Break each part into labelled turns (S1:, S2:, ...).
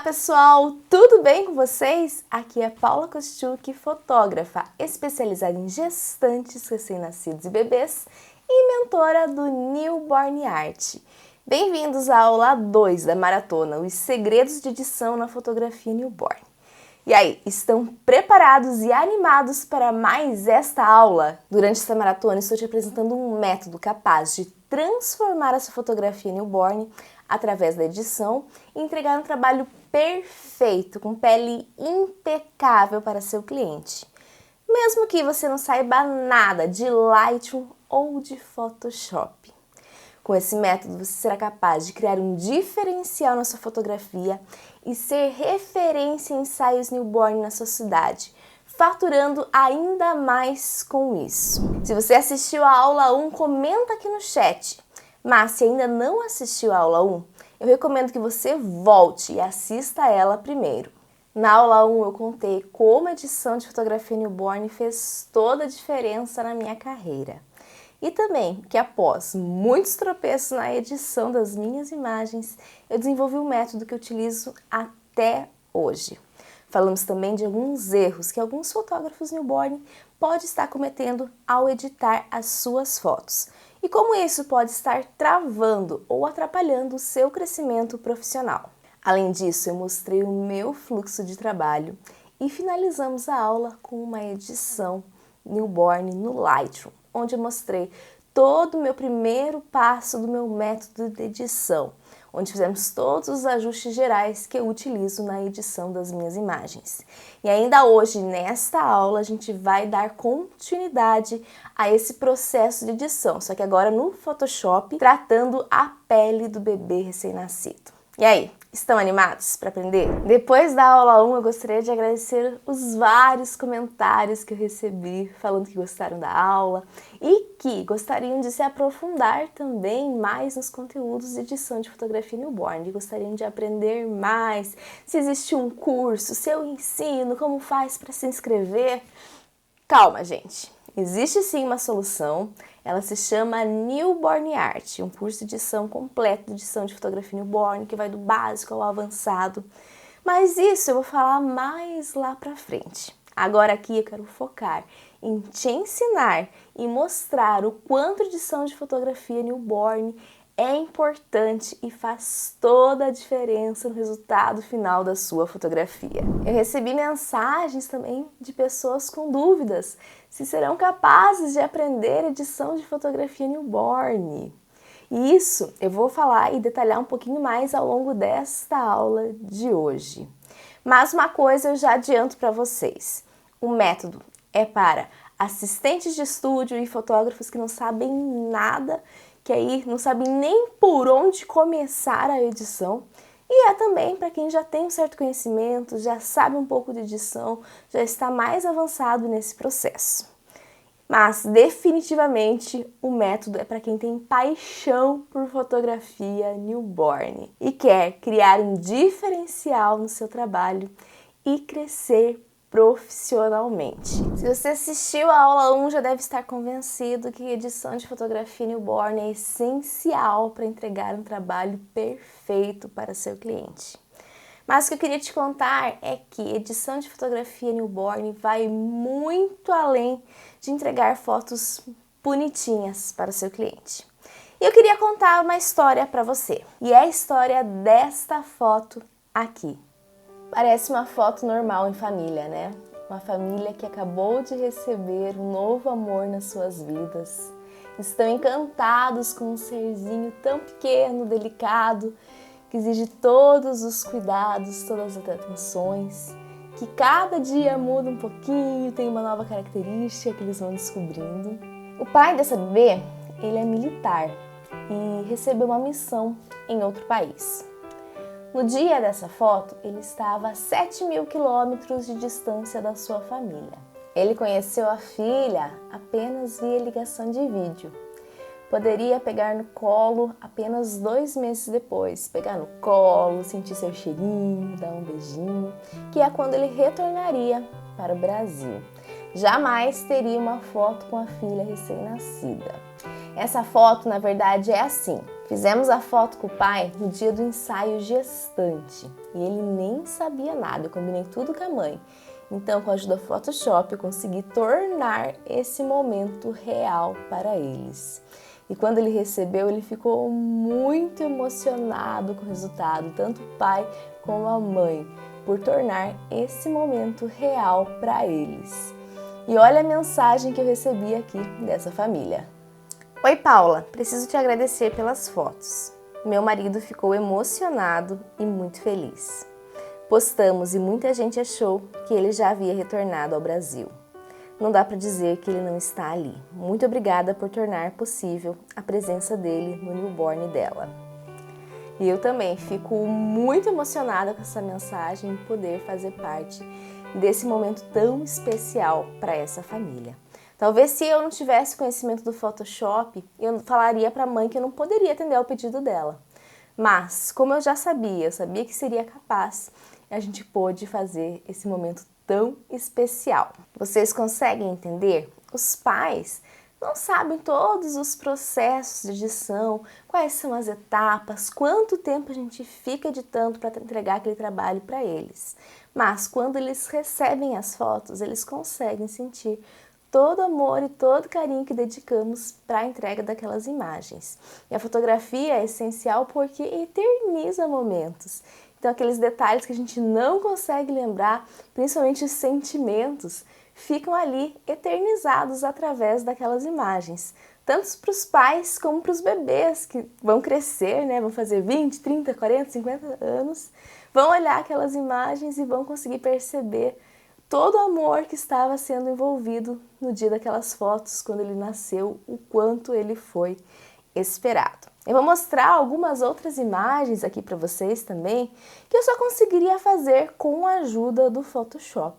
S1: Pessoal, tudo bem com vocês? Aqui é Paula Kostiuk, fotógrafa especializada em gestantes, recém-nascidos e bebês e mentora do Newborn Art. Bem-vindos à aula 2 da maratona, os segredos de edição na fotografia newborn. E aí, estão preparados e animados para mais esta aula? Durante esta maratona, estou te apresentando um método capaz de transformar a sua fotografia newborn através da edição e entregar um trabalho perfeito, com pele impecável para seu cliente. Mesmo que você não saiba nada de Lightroom ou de Photoshop. Com esse método, você será capaz de criar um diferencial na sua fotografia e ser referência em ensaios newborn na sua cidade, faturando ainda mais com isso. Se você assistiu a aula 1, comenta aqui no chat. Mas se ainda não assistiu a aula 1, eu recomendo que você volte e assista ela primeiro. Na aula 1 eu contei como a edição de fotografia newborn fez toda a diferença na minha carreira. E também que após muitos tropeços na edição das minhas imagens, eu desenvolvi um método que eu utilizo até hoje. Falamos também de alguns erros que alguns fotógrafos newborn podem estar cometendo ao editar as suas fotos. E como isso pode estar travando ou atrapalhando o seu crescimento profissional. Além disso, eu mostrei o meu fluxo de trabalho e finalizamos a aula com uma edição newborn no Lightroom, onde eu mostrei todo o meu primeiro passo do meu método de edição, onde fizemos todos os ajustes gerais que eu utilizo na edição das minhas imagens. E ainda hoje, nesta aula, a gente vai dar continuidade a esse processo de edição, só que agora no Photoshop, tratando a pele do bebê recém-nascido. E aí, estão animados para aprender? Depois da aula 1, eu gostaria de agradecer os vários comentários que eu recebi falando que gostaram da aula e que gostariam de se aprofundar também mais nos conteúdos de edição de fotografia newborn, e gostariam de aprender mais, se existe um curso, se eu ensino, como faz para se inscrever. Calma, gente. Existe sim uma solução, ela se chama Newborn Art, um curso de edição completo de edição de fotografia newborn, que vai do básico ao avançado. Mas isso eu vou falar mais lá pra frente. Agora aqui eu quero focar em te ensinar e mostrar o quanto a edição de fotografia newborn é importante e faz toda a diferença no resultado final da sua fotografia. Eu recebi mensagens também de pessoas com dúvidas se serão capazes de aprender edição de fotografia newborn. E isso eu vou falar e detalhar um pouquinho mais ao longo desta aula de hoje. Mas uma coisa eu já adianto para vocês. O método é para assistentes de estúdio e fotógrafos que não sabem nada, que aí não sabem nem por onde começar a edição, e é também para quem já tem um certo conhecimento, já sabe um pouco de edição, já está mais avançado nesse processo. Mas definitivamente o método é para quem tem paixão por fotografia newborn e quer criar um diferencial no seu trabalho e crescer profissionalmente. Se você assistiu a aula 1, já deve estar convencido que edição de fotografia newborn é essencial para entregar um trabalho perfeito para seu cliente. Mas o que eu queria te contar é que edição de fotografia newborn vai muito além de entregar fotos bonitinhas para o seu cliente. E eu queria contar uma história para você. E é a história desta foto aqui. Parece uma foto normal em família, né? Uma família que acabou de receber um novo amor nas suas vidas. Estão encantados com um serzinho tão pequeno, delicado, que exige todos os cuidados, todas as atenções, que cada dia muda um pouquinho, tem uma nova característica que eles vão descobrindo. O pai dessa bebê, ele é militar e recebeu uma missão em outro país. No dia dessa foto, ele estava a 7.000 quilômetros de distância da sua família. Ele conheceu a filha apenas via ligação de vídeo. Poderia pegar no colo apenas 2 meses depois, pegar no colo, sentir seu cheirinho, dar um beijinho, que é quando ele retornaria para o Brasil. Jamais teria uma foto com a filha recém-nascida. Essa foto, na verdade, é assim. Fizemos a foto com o pai no dia do ensaio gestante e ele nem sabia nada, eu combinei tudo com a mãe. Então, com a ajuda do Photoshop, eu consegui tornar esse momento real para eles. E quando ele recebeu, ele ficou muito emocionado com o resultado, tanto o pai como a mãe, por tornar esse momento real para eles. E olha a mensagem que eu recebi aqui dessa família. Oi Paula, preciso te agradecer pelas fotos. Meu marido ficou emocionado e muito feliz. Postamos e muita gente achou que ele já havia retornado ao Brasil. Não dá para dizer que ele não está ali. Muito obrigada por tornar possível a presença dele no newborn dela. E eu também fico muito emocionada com essa mensagem e poder fazer parte desse momento tão especial para essa família. Talvez se eu não tivesse conhecimento do Photoshop, eu falaria para a mãe que eu não poderia atender ao pedido dela. Mas, como eu já sabia, eu sabia que seria capaz, a gente pôde fazer esse momento tão especial. Vocês conseguem entender? Os pais não sabem todos os processos de edição, quais são as etapas, quanto tempo a gente fica editando para entregar aquele trabalho para eles. Mas, quando eles recebem as fotos, eles conseguem sentir todo o amor e todo o carinho que dedicamos para a entrega daquelas imagens. E a fotografia é essencial porque eterniza momentos. Então, aqueles detalhes que a gente não consegue lembrar, principalmente os sentimentos, ficam ali eternizados através daquelas imagens. Tanto para os pais como para os bebês que vão crescer, né? Vão fazer 20, 30, 40, 50 anos, vão olhar aquelas imagens e vão conseguir perceber todo o amor que estava sendo envolvido no dia daquelas fotos, quando ele nasceu, o quanto ele foi esperado. Eu vou mostrar algumas outras imagens aqui para vocês também, que eu só conseguiria fazer com a ajuda do Photoshop.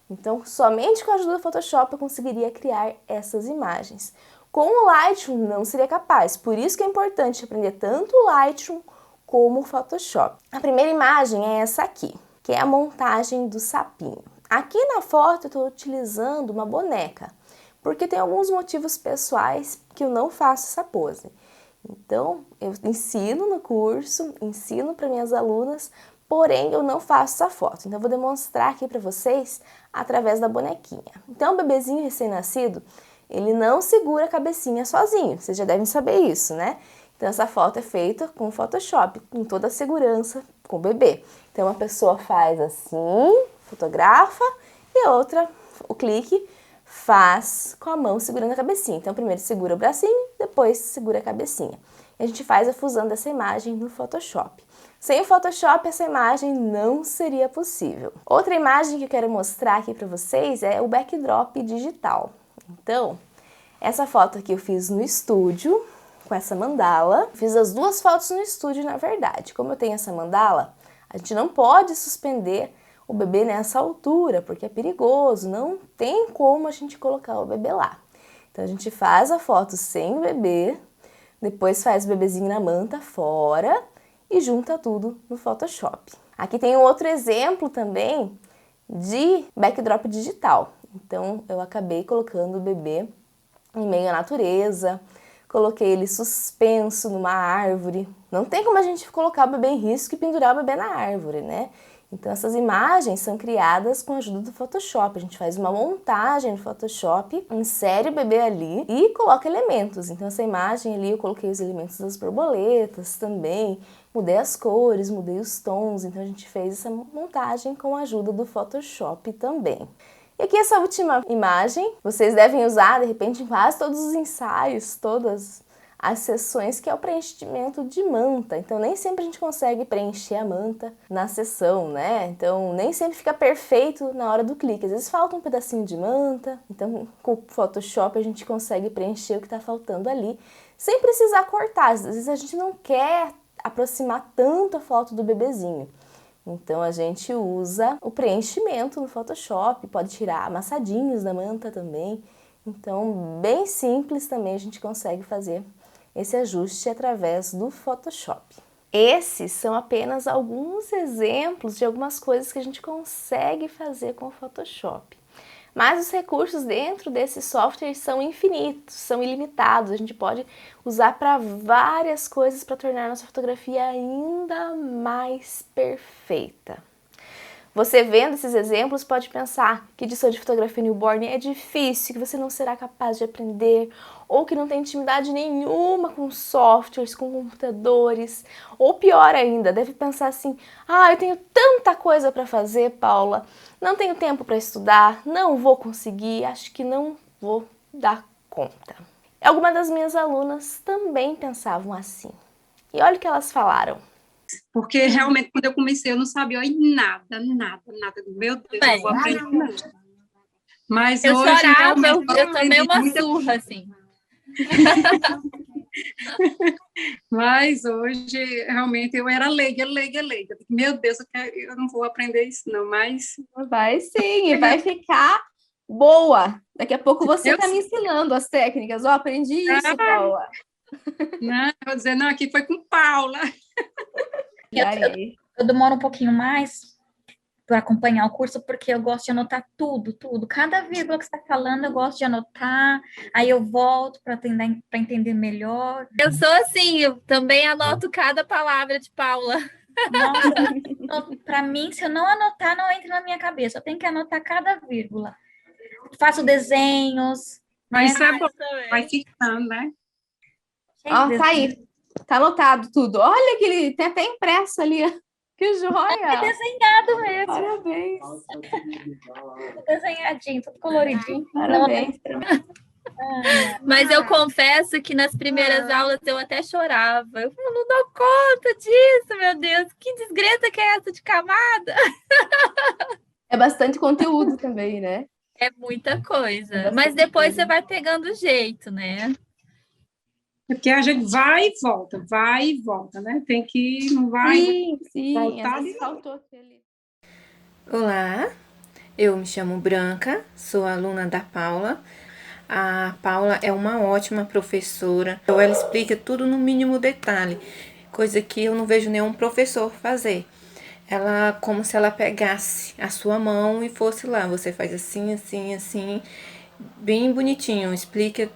S1: Então, somente com a ajuda do Photoshop eu conseguiria criar essas imagens. Com o Lightroom não seria capaz, por isso que é importante aprender tanto o Lightroom como o Photoshop. A primeira imagem é essa aqui, que é a montagem do sapinho. Aqui na foto eu estou utilizando uma boneca, porque tem alguns motivos pessoais que eu não faço essa pose. Então, eu ensino no curso, ensino para minhas alunas, porém eu não faço essa foto. Então, eu vou demonstrar aqui para vocês através da bonequinha. Então, o bebezinho recém-nascido, ele não segura a cabecinha sozinho, vocês já devem saber isso, né? Então, essa foto é feita com o Photoshop, com toda a segurança com o bebê. Então, uma pessoa faz assim, fotografa, e a outra, o clique, faz com a mão segurando a cabecinha. Então, primeiro segura o bracinho, depois segura a cabecinha. E a gente faz a fusão dessa imagem no Photoshop. Sem o Photoshop, essa imagem não seria possível. Outra imagem que eu quero mostrar aqui para vocês é o backdrop digital. Então, essa foto aqui eu fiz no estúdio, com essa mandala. Fiz as duas fotos no estúdio, na verdade. Como eu tenho essa mandala, a gente não pode suspender o bebê nessa altura, porque é perigoso, não tem como a gente colocar o bebê lá. Então a gente faz a foto sem o bebê, depois faz o bebezinho na manta fora e junta tudo no Photoshop. Aqui tem um outro exemplo também de backdrop digital. Então eu acabei colocando o bebê em meio à natureza, coloquei ele suspenso numa árvore. Não tem como a gente colocar o bebê em risco e pendurar o bebê na árvore, né? Então, essas imagens são criadas com a ajuda do Photoshop. A gente faz uma montagem no Photoshop, insere o bebê ali e coloca elementos. Então, essa imagem ali eu coloquei os elementos das borboletas também, mudei as cores, mudei os tons. Então, a gente fez essa montagem com a ajuda do Photoshop também. E aqui essa última imagem, vocês devem usar, de repente, em quase todos os ensaios, todas as sessões, que é o preenchimento de manta. Então, nem sempre a gente consegue preencher a manta na sessão, né? Então, nem sempre fica perfeito na hora do clique. Às vezes falta um pedacinho de manta. Então, com o Photoshop a gente consegue preencher o que está faltando ali, sem precisar cortar. Às vezes a gente não quer aproximar tanto a foto do bebezinho. Então, a gente usa o preenchimento no Photoshop, pode tirar amassadinhos da manta também. Então, bem simples também a gente consegue fazer esse ajuste através do Photoshop. Esses são apenas alguns exemplos de algumas coisas que a gente consegue fazer com o Photoshop. Mas os recursos dentro desse software são infinitos, são ilimitados. A gente pode usar para várias coisas para tornar a nossa fotografia ainda mais perfeita. Você vendo esses exemplos pode pensar que edição de fotografia newborn é difícil, que você não será capaz de aprender, ou que não tem intimidade nenhuma com softwares, com computadores, ou pior ainda, deve pensar assim: eu tenho tanta coisa para fazer, Paula, não tenho tempo para estudar, não vou conseguir, acho que não vou dar conta. Algumas das minhas alunas também pensavam assim. E olha o que elas falaram.
S2: Porque realmente, quando eu comecei, eu não sabia nada. Meu Deus, eu vou aprender nada. Mas
S3: eu
S2: hoje,
S3: chorava,
S2: realmente,
S3: eu tomei uma surra, assim.
S2: Mas hoje, realmente, eu era leiga. Meu Deus, eu não vou aprender isso, não. Mas
S4: vai sim, e vai ficar boa. Daqui a pouco você está me ensinando as técnicas. Aprendi isso, Paula.
S2: Não, eu vou dizer, não, aqui foi com Paula.
S3: Eu demoro um pouquinho mais para acompanhar o curso, porque eu gosto de anotar tudo. Cada vírgula que você está falando, eu gosto de anotar, aí eu volto para entender melhor. Eu sou assim, eu também anoto cada palavra de Paula. Nossa, para mim, se eu não anotar, não entra na minha cabeça. Eu tenho que anotar cada vírgula. Faço desenhos.
S2: Mas isso é bom, vai fixando, né?
S4: Tá aí, tá anotado tudo. Olha que ele tem até impresso ali. Que joia!
S3: É desenhado mesmo.
S4: Parabéns.
S3: Desenhadinho, tudo coloridinho.
S4: Parabéns.
S3: Mas eu confesso que nas primeiras aulas eu até chorava. Eu não dou conta disso, meu Deus. Que desgreta que é essa de camada?
S4: É bastante conteúdo também, né?
S3: É muita coisa. Mas depois você vai pegando o jeito, né?
S2: Porque a gente vai e volta, né? Tem que, não vai
S4: sim,
S2: voltar.
S4: às vezes faltou aquele.
S5: Olá, eu me chamo Branca, sou aluna da Paula. A Paula é uma ótima professora, ela explica tudo no mínimo detalhe, coisa que eu não vejo nenhum professor fazer. Ela, como se ela pegasse a sua mão e fosse lá, você faz assim, assim, assim, bem bonitinho, explica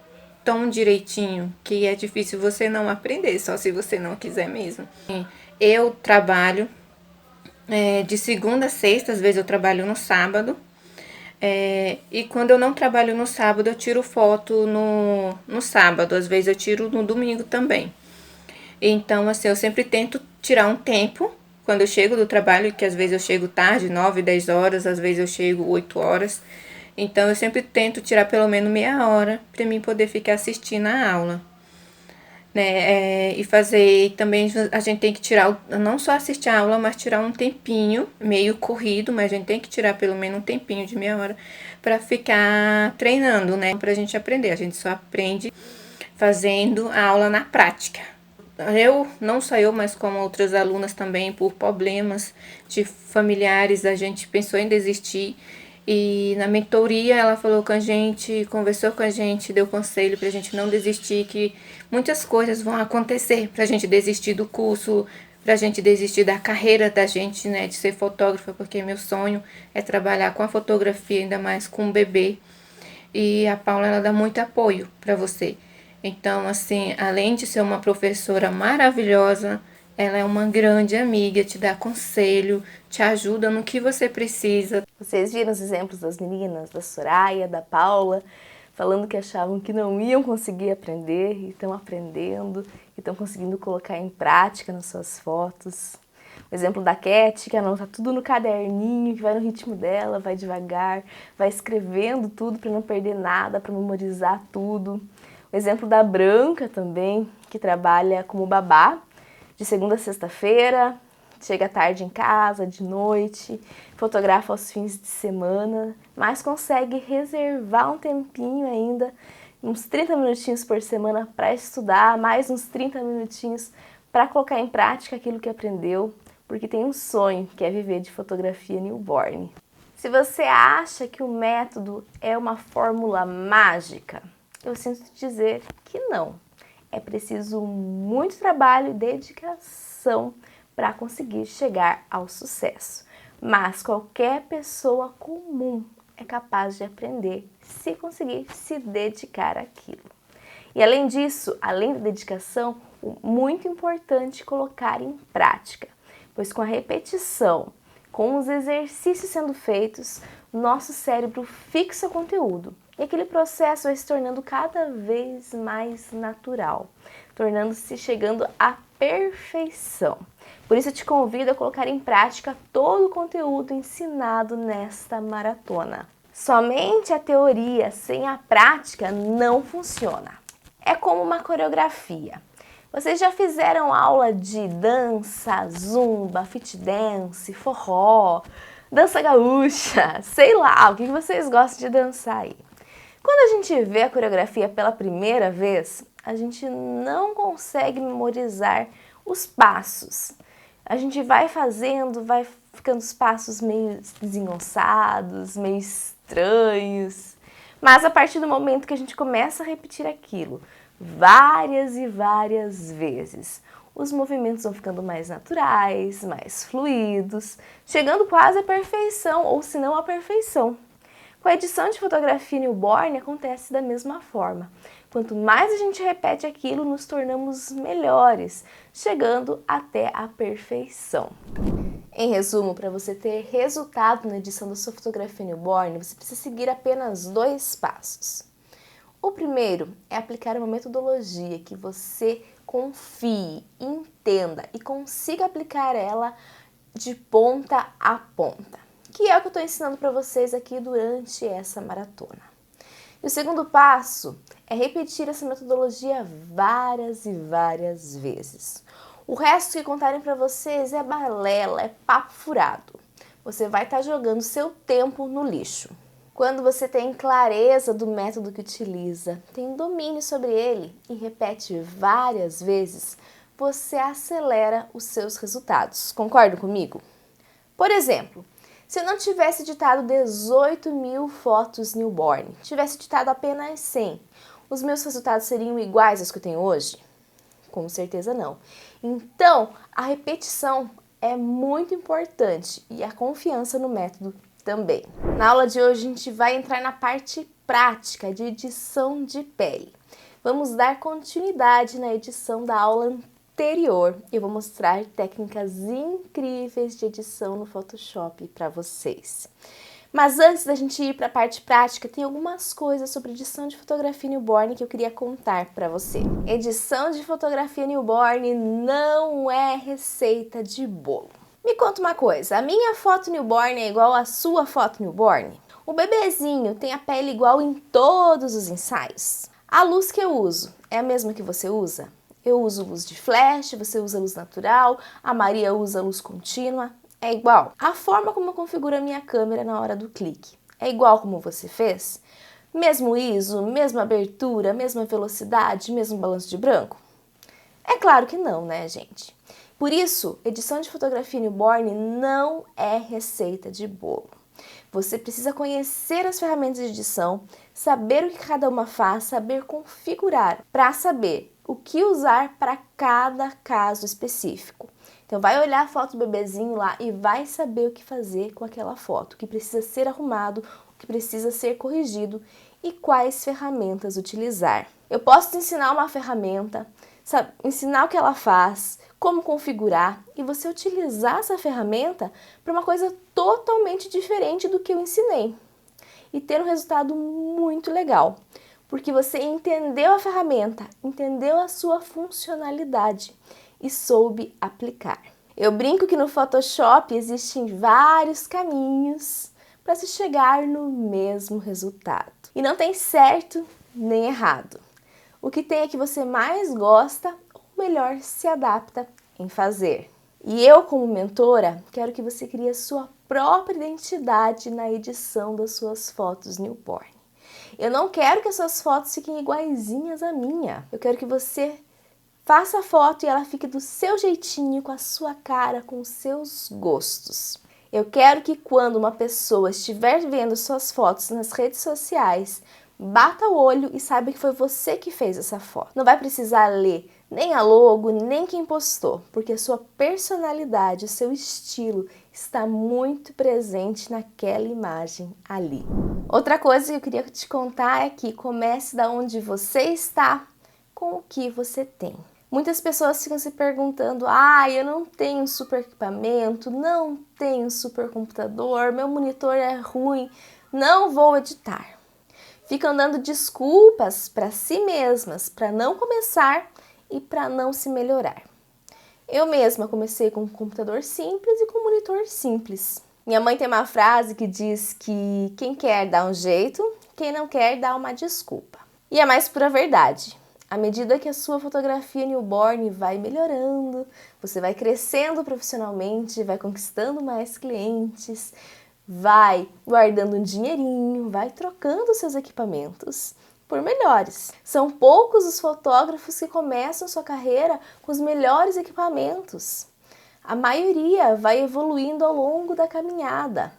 S5: tão direitinho que é difícil você não aprender, só se você não quiser mesmo. Eu trabalho de segunda a sexta, às vezes eu trabalho no sábado. E quando eu não trabalho no sábado, eu tiro foto no sábado, às vezes eu tiro no domingo também. Então, assim, eu sempre tento tirar um tempo quando eu chego do trabalho, que às vezes eu chego tarde, 9, 10 horas, às vezes eu chego 8 horas. Então, eu sempre tento tirar pelo menos meia hora para mim poder ficar assistindo a aula. Né? E fazer também, a gente tem que tirar, não só assistir a aula, mas tirar um tempinho, meio corrido, mas a gente tem que tirar pelo menos um tempinho de meia hora para ficar treinando, né? Pra gente aprender. A gente só aprende fazendo a aula na prática. Eu, não só eu, mas como outras alunas também, por problemas de familiares, a gente pensou em desistir. E na mentoria ela falou com a gente, conversou com a gente, deu conselho pra gente não desistir, que muitas coisas vão acontecer pra gente desistir do curso, pra gente desistir da carreira da gente, né, de ser fotógrafa, porque meu sonho é trabalhar com a fotografia, ainda mais com um bebê. E a Paula, ela dá muito apoio pra você. Então, assim, além de ser uma professora maravilhosa, ela é uma grande amiga, te dá conselho, te ajuda no que você precisa.
S1: Vocês viram os exemplos das meninas, da Soraya, da Paula, falando que achavam que não iam conseguir aprender e estão aprendendo e estão conseguindo colocar em prática nas suas fotos. O exemplo da Cat, que anota tudo no caderninho, que vai no ritmo dela, vai devagar, vai escrevendo tudo para não perder nada, para memorizar tudo. O exemplo da Branca também, que trabalha como babá, de segunda a sexta-feira, chega tarde em casa, de noite, fotografa aos fins de semana, mas consegue reservar um tempinho ainda, uns 30 minutinhos por semana para estudar, mais uns 30 minutinhos para colocar em prática aquilo que aprendeu, porque tem um sonho, que é viver de fotografia newborn. Se você acha que o método é uma fórmula mágica, eu sinto dizer que não. É preciso muito trabalho e dedicação para conseguir chegar ao sucesso. Mas qualquer pessoa comum é capaz de aprender se conseguir se dedicar àquilo. E além disso, além da dedicação, muito importante colocar em prática, pois com a repetição, com os exercícios sendo feitos, nosso cérebro fixa o conteúdo e aquele processo vai se tornando cada vez mais natural, tornando-se chegando à perfeição. Por isso eu te convido a colocar em prática todo o conteúdo ensinado nesta maratona. Somente a teoria sem a prática não funciona. É como uma coreografia. Vocês já fizeram aula de dança, zumba, fit dance, forró, dança gaúcha, sei lá, o que vocês gostam de dançar aí. Quando a gente vê a coreografia pela primeira vez, a gente não consegue memorizar os passos. A gente vai fazendo, vai ficando os passos meio desengonçados, meio estranhos. Mas a partir do momento que a gente começa a repetir aquilo várias e várias vezes, os movimentos vão ficando mais naturais, mais fluidos, chegando quase à perfeição, ou se não à perfeição. Com a edição de fotografia newborn acontece da mesma forma. Quanto mais a gente repete aquilo, nos tornamos melhores, chegando até a perfeição. Em resumo, para você ter resultado na edição da sua fotografia newborn, você precisa seguir apenas 2 passos. O primeiro é aplicar uma metodologia que você confie, entenda e consiga aplicar ela de ponta a ponta, que é o que eu estou ensinando para vocês aqui durante essa maratona. E o segundo passo é repetir essa metodologia várias e várias vezes. O resto que contarem para vocês é balela, é papo furado. Você vai estar jogando seu tempo no lixo. Quando você tem clareza do método que utiliza, tem domínio sobre ele e repete várias vezes, você acelera os seus resultados. Concordam comigo? Por exemplo, se eu não tivesse editado 18.000 fotos newborn, tivesse editado apenas 100, os meus resultados seriam iguais aos que eu tenho hoje? Com certeza não. Então, a repetição é muito importante e a confiança no método também. Na aula de hoje a gente vai entrar na parte prática de edição de pele. Vamos dar continuidade na edição da aula anterior. Eu vou mostrar técnicas incríveis de edição no Photoshop para vocês. Mas antes da gente ir para a parte prática, tem algumas coisas sobre edição de fotografia newborn que eu queria contar para você. Edição de fotografia newborn não é receita de bolo. Me conta uma coisa, a minha foto newborn é igual à sua foto newborn? O bebezinho tem a pele igual em todos os ensaios? A luz que eu uso é a mesma que você usa? Eu uso luz de flash, você usa luz natural, a Maria usa luz contínua, é igual? A forma como eu configuro a minha câmera na hora do clique é igual como você fez? Mesmo ISO, mesma abertura, mesma velocidade, mesmo balanço de branco? É claro que não, né, gente? Por isso, edição de fotografia newborn não é receita de bolo. Você precisa conhecer as ferramentas de edição, saber o que cada uma faz, saber configurar para saber o que usar para cada caso específico. Então vai olhar a foto do bebezinho lá e vai saber o que fazer com aquela foto, o que precisa ser arrumado, o que precisa ser corrigido e quais ferramentas utilizar. Eu posso te ensinar uma ferramenta, ensinar o que ela faz, como configurar e você utilizar essa ferramenta para uma coisa totalmente diferente do que eu ensinei e ter um resultado muito legal, porque você entendeu a ferramenta, entendeu a sua funcionalidade e soube aplicar. Eu brinco que no Photoshop existem vários caminhos para se chegar no mesmo resultado. E não tem certo nem errado. O que tem é que você mais gosta ou melhor se adapta em fazer. E eu, como mentora, quero que você crie a sua própria identidade na edição das suas fotos newborn. Eu não quero que as suas fotos fiquem iguaizinhas à minha. Eu quero que você faça a foto e ela fique do seu jeitinho, com a sua cara, com os seus gostos. Eu quero que quando uma pessoa estiver vendo suas fotos nas redes sociais, bata o olho e saiba que foi você que fez essa foto. Não vai precisar ler Nem a logo, nem quem postou, porque a sua personalidade, o seu estilo está muito presente naquela imagem ali. Outra coisa que eu queria te contar é que comece da onde você está com o que você tem. Muitas pessoas ficam se perguntando, eu não tenho super equipamento, não tenho super computador, meu monitor é ruim, não vou editar. Ficam dando desculpas para si mesmas, para não começar e para não se melhorar. Eu mesma comecei com um computador simples e com um monitor simples. Minha mãe tem uma frase que diz que quem quer dá um jeito, quem não quer dá uma desculpa. E é mais pura verdade. À medida que a sua fotografia newborn vai melhorando, você vai crescendo profissionalmente, vai conquistando mais clientes, vai guardando um dinheirinho, vai trocando seus equipamentos por melhores. São poucos os fotógrafos que começam sua carreira com os melhores equipamentos. A maioria vai evoluindo ao longo da caminhada.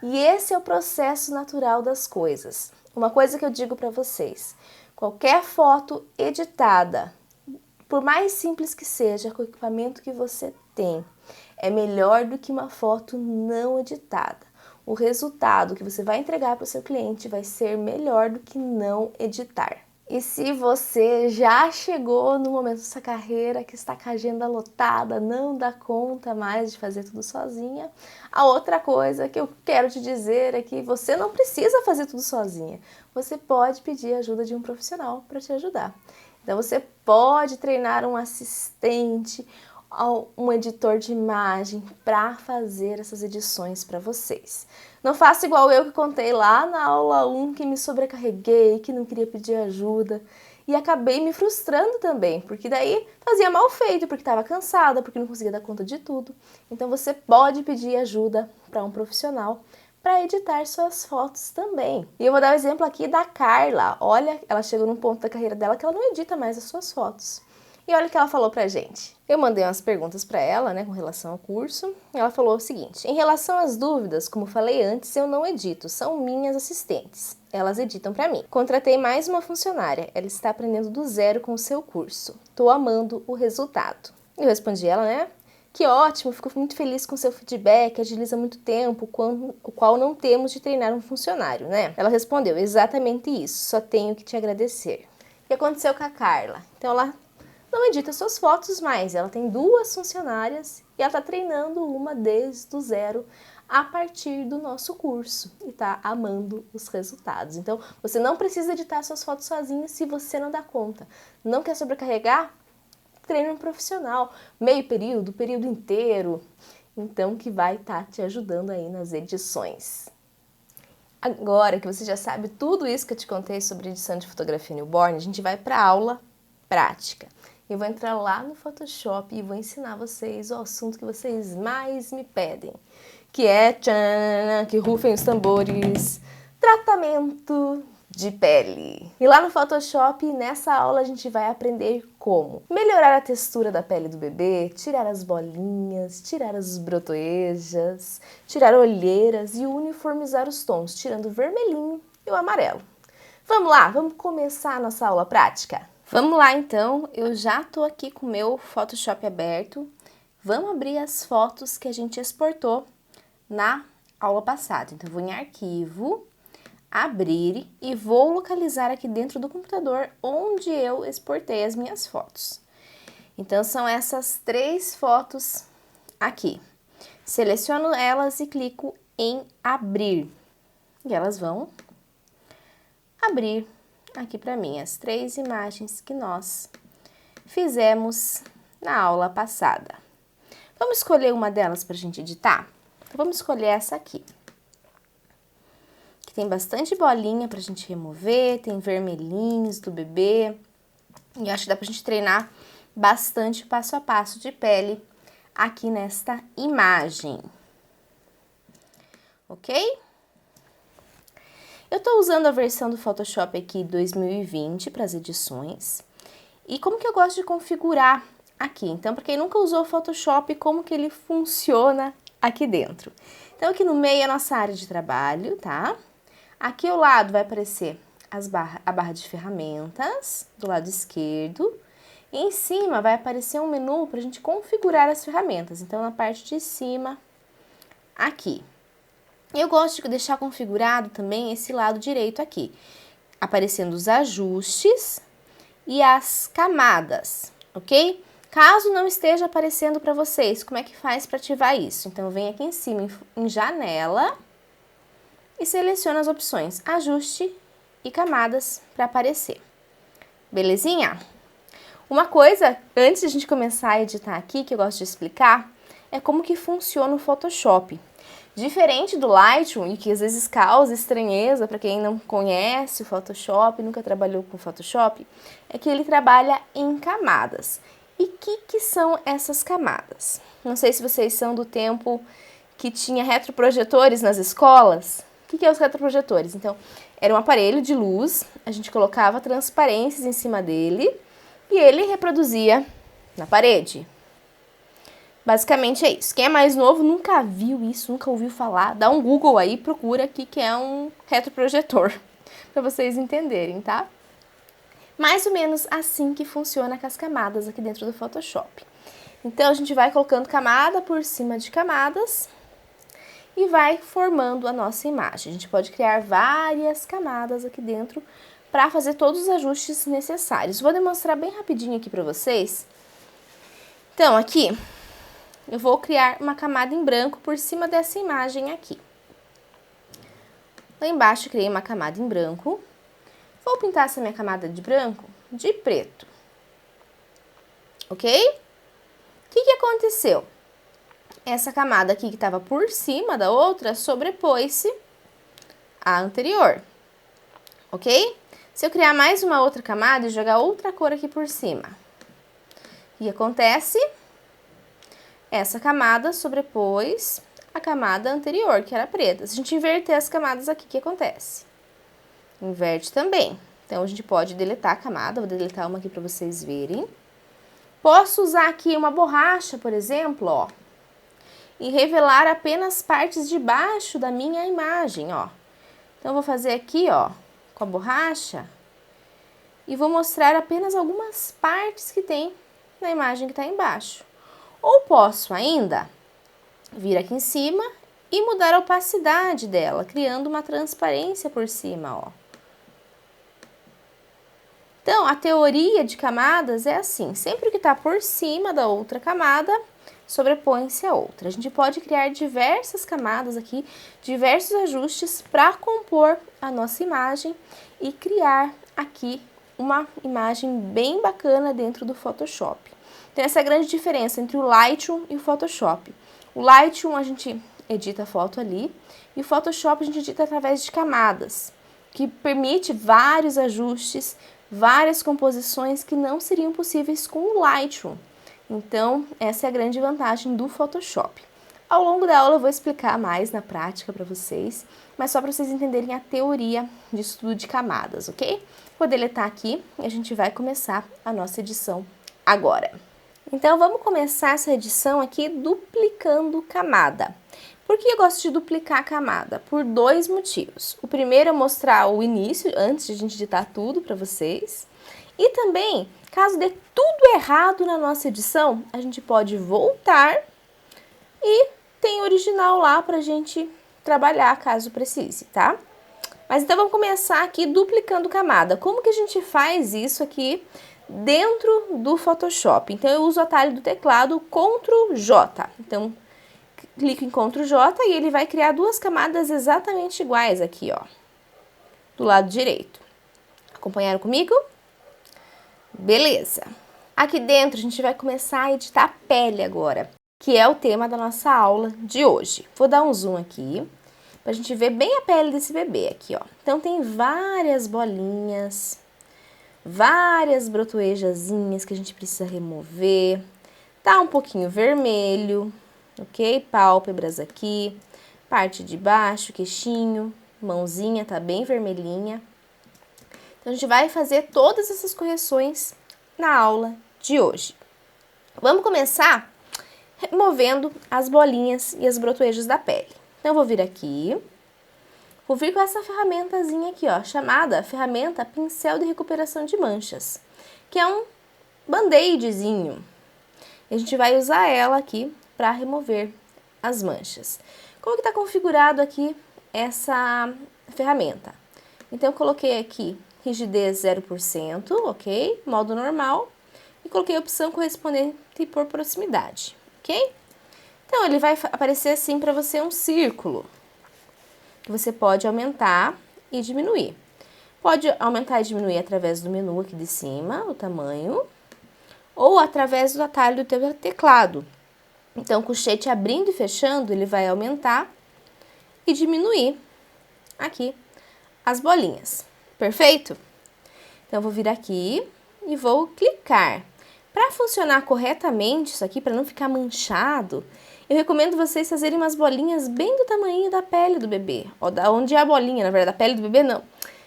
S1: E esse é o processo natural das coisas. Uma coisa que eu digo para vocês, qualquer foto editada, por mais simples que seja, com o equipamento que você tem, é melhor do que uma foto não editada. O resultado que você vai entregar para o seu cliente vai ser melhor do que não editar. E se você já chegou no momento da sua carreira que está com a agenda lotada, não dá conta mais de fazer tudo sozinha, a outra coisa que eu quero te dizer é que você não precisa fazer tudo sozinha. Você pode pedir ajuda de um profissional para te ajudar. Então você pode treinar um assistente, um editor de imagem para fazer essas edições para vocês. Não faça igual eu que contei lá na aula 1 que me sobrecarreguei, que não queria pedir ajuda e acabei me frustrando também, porque daí fazia mal feito, porque estava cansada, porque não conseguia dar conta de tudo. Então você pode pedir ajuda para um profissional para editar suas fotos também. E eu vou dar o exemplo aqui da Carla. Olha, ela chegou num ponto da carreira dela que ela não edita mais as suas fotos. E olha o que ela falou pra gente. Eu mandei umas perguntas para ela, com relação ao curso. E ela falou o seguinte: em relação às dúvidas, como falei antes, eu não edito, são minhas assistentes. Elas editam para mim. Contratei mais uma funcionária. Ela está aprendendo do zero com o seu curso. Tô amando o resultado. Eu respondi ela, que ótimo, fico muito feliz com o seu feedback, agiliza muito tempo, o qual não temos de treinar um funcionário, Ela respondeu, exatamente isso, só tenho que te agradecer. O que aconteceu com a Carla? Então ela não edita suas fotos mais, ela tem 2 funcionárias e ela está treinando uma desde o zero a partir do nosso curso e está amando os resultados. Então, você não precisa editar suas fotos sozinho se você não dá conta. Não quer sobrecarregar? Treine um profissional, meio período, período inteiro, então que vai estar te ajudando aí nas edições. Agora que você já sabe tudo isso que eu te contei sobre edição de fotografia newborn, a gente vai para a aula prática. Eu vou entrar lá no Photoshop e vou ensinar vocês o assunto que vocês mais me pedem, que é, que rufem os tambores, tratamento de pele. E lá no Photoshop, nessa aula, a gente vai aprender como melhorar a textura da pele do bebê, tirar as bolinhas, tirar as brotoejas, tirar olheiras e uniformizar os tons, tirando o vermelhinho e o amarelo. Vamos lá, vamos começar a nossa aula prática? Vamos lá então, eu já estou aqui com o meu Photoshop aberto. Vamos abrir as fotos que a gente exportou na aula passada. Então, eu vou em arquivo, abrir e vou localizar aqui dentro do computador onde eu exportei as minhas fotos. Então, são essas 3 fotos aqui. Seleciono elas e clico em abrir. E elas vão abrir aqui para mim as 3 imagens que nós fizemos na aula passada. Vamos escolher uma delas para a gente editar? Então, vamos escolher essa aqui. Que tem bastante bolinha para a gente remover, tem vermelhinhos do bebê. E eu acho que dá para a gente treinar bastante o passo a passo de pele aqui nesta imagem. Ok? Eu estou usando a versão do Photoshop aqui 2020 para as edições. E como que eu gosto de configurar aqui? Então, para quem nunca usou o Photoshop, como que ele funciona aqui dentro? Então, aqui no meio é a nossa área de trabalho, tá? Aqui ao lado vai aparecer a barra de ferramentas, do lado esquerdo. E em cima vai aparecer um menu para a gente configurar as ferramentas. Então, na parte de cima, aqui. Eu gosto de deixar configurado também esse lado direito aqui, aparecendo os ajustes e as camadas, ok? Caso não esteja aparecendo para vocês, como é que faz para ativar isso? Então, vem aqui em cima, em janela, e seleciona as opções ajuste e camadas para aparecer. Belezinha? Uma coisa, antes de a gente começar a editar aqui, que eu gosto de explicar, é como que funciona o Photoshop. Diferente do Lightroom, e que às vezes causa estranheza para quem não conhece o Photoshop, nunca trabalhou com Photoshop, é que ele trabalha em camadas. E que são essas camadas? Não sei se vocês são do tempo que tinha retroprojetores nas escolas. O que é os retroprojetores? Então, era um aparelho de luz, a gente colocava transparências em cima dele e ele reproduzia na parede. Basicamente é isso. Quem é mais novo nunca viu isso, nunca ouviu falar, dá um Google aí, procura aqui que é um retroprojetor, para vocês entenderem, tá? Mais ou menos assim que funciona com as camadas aqui dentro do Photoshop. Então, a gente vai colocando camada por cima de camadas e vai formando a nossa imagem. A gente pode criar várias camadas aqui dentro para fazer todos os ajustes necessários. Vou demonstrar bem rapidinho aqui para vocês. Então, aqui, eu vou criar uma camada em branco por cima dessa imagem aqui. Lá embaixo, criei uma camada em branco. Vou pintar essa minha camada de branco de preto. Ok? O que aconteceu? Essa camada aqui que estava por cima da outra sobrepôs-se à anterior. Ok? Se eu criar mais uma outra camada e jogar outra cor aqui por cima, o que acontece? Essa camada sobrepôs a camada anterior, que era preta. Se a gente inverter as camadas aqui, o que acontece? Inverte também. Então, a gente pode deletar a camada. Vou deletar uma aqui para vocês verem. Posso usar aqui uma borracha, por exemplo, ó, e revelar apenas partes de baixo da minha imagem, ó. Então, eu vou fazer aqui, ó, com a borracha e vou mostrar apenas algumas partes que tem na imagem que está embaixo. Ou posso ainda vir aqui em cima e mudar a opacidade dela, criando uma transparência por cima, ó. Então, a teoria de camadas é assim, sempre que está por cima da outra camada, sobrepõe-se a outra. A gente pode criar diversas camadas aqui, diversos ajustes para compor a nossa imagem e criar aqui uma imagem bem bacana dentro do Photoshop. Então, essa é a grande diferença entre o Lightroom e o Photoshop. O Lightroom a gente edita a foto ali e o Photoshop a gente edita através de camadas, que permite vários ajustes, várias composições que não seriam possíveis com o Lightroom. Então, essa é a grande vantagem do Photoshop. Ao longo da aula eu vou explicar mais na prática para vocês, mas só para vocês entenderem a teoria de estudo de camadas, ok? Vou deletar aqui e a gente vai começar a nossa edição agora. Então, vamos começar essa edição aqui duplicando camada. Por que eu gosto de duplicar a camada? Por dois motivos. O primeiro é mostrar o início, antes de a gente editar tudo para vocês. E também, caso dê tudo errado na nossa edição, a gente pode voltar e tem o original lá pra gente trabalhar, caso precise, tá? Mas então vamos começar aqui duplicando camada. Como que a gente faz isso aqui dentro do Photoshop? Então eu uso o atalho do teclado Ctrl J. Então clico em Ctrl J e ele vai criar duas camadas exatamente iguais aqui, ó, do lado direito. Acompanharam comigo? Beleza. Aqui dentro a gente vai começar a editar a pele agora, que é o tema da nossa aula de hoje. Vou dar um zoom aqui, pra gente ver bem a pele desse bebê aqui, ó. Então tem várias bolinhas, várias brotoejazinhas que a gente precisa remover. Tá um pouquinho vermelho, ok? Pálpebras aqui, parte de baixo, queixinho, mãozinha tá bem vermelhinha. Então, a gente vai fazer todas essas correções na aula de hoje. Vamos começar removendo as bolinhas e as brotoejas da pele. Então, eu vou vir aqui, vou vir com essa ferramentazinha aqui, ó, chamada ferramenta pincel de recuperação de manchas, que é band-aidzinho. A gente vai usar ela aqui para remover as manchas. Como que está configurado aqui essa ferramenta? Então, eu coloquei aqui rigidez 0%, ok? Modo normal. E coloquei a opção correspondente por proximidade, ok? Então, ele vai aparecer assim para você um círculo, que você pode aumentar e diminuir. Pode aumentar e diminuir através do menu aqui de cima, o tamanho, ou através do atalho do teu teclado. Então, com o colchete abrindo e fechando, ele vai aumentar e diminuir aqui as bolinhas. Perfeito? Então, eu vou vir aqui e vou clicar. Para funcionar corretamente isso aqui, para não ficar manchado, eu recomendo vocês fazerem umas bolinhas bem do tamanho da pele do bebê. Ó, da onde é a bolinha, na verdade, da pele do bebê não.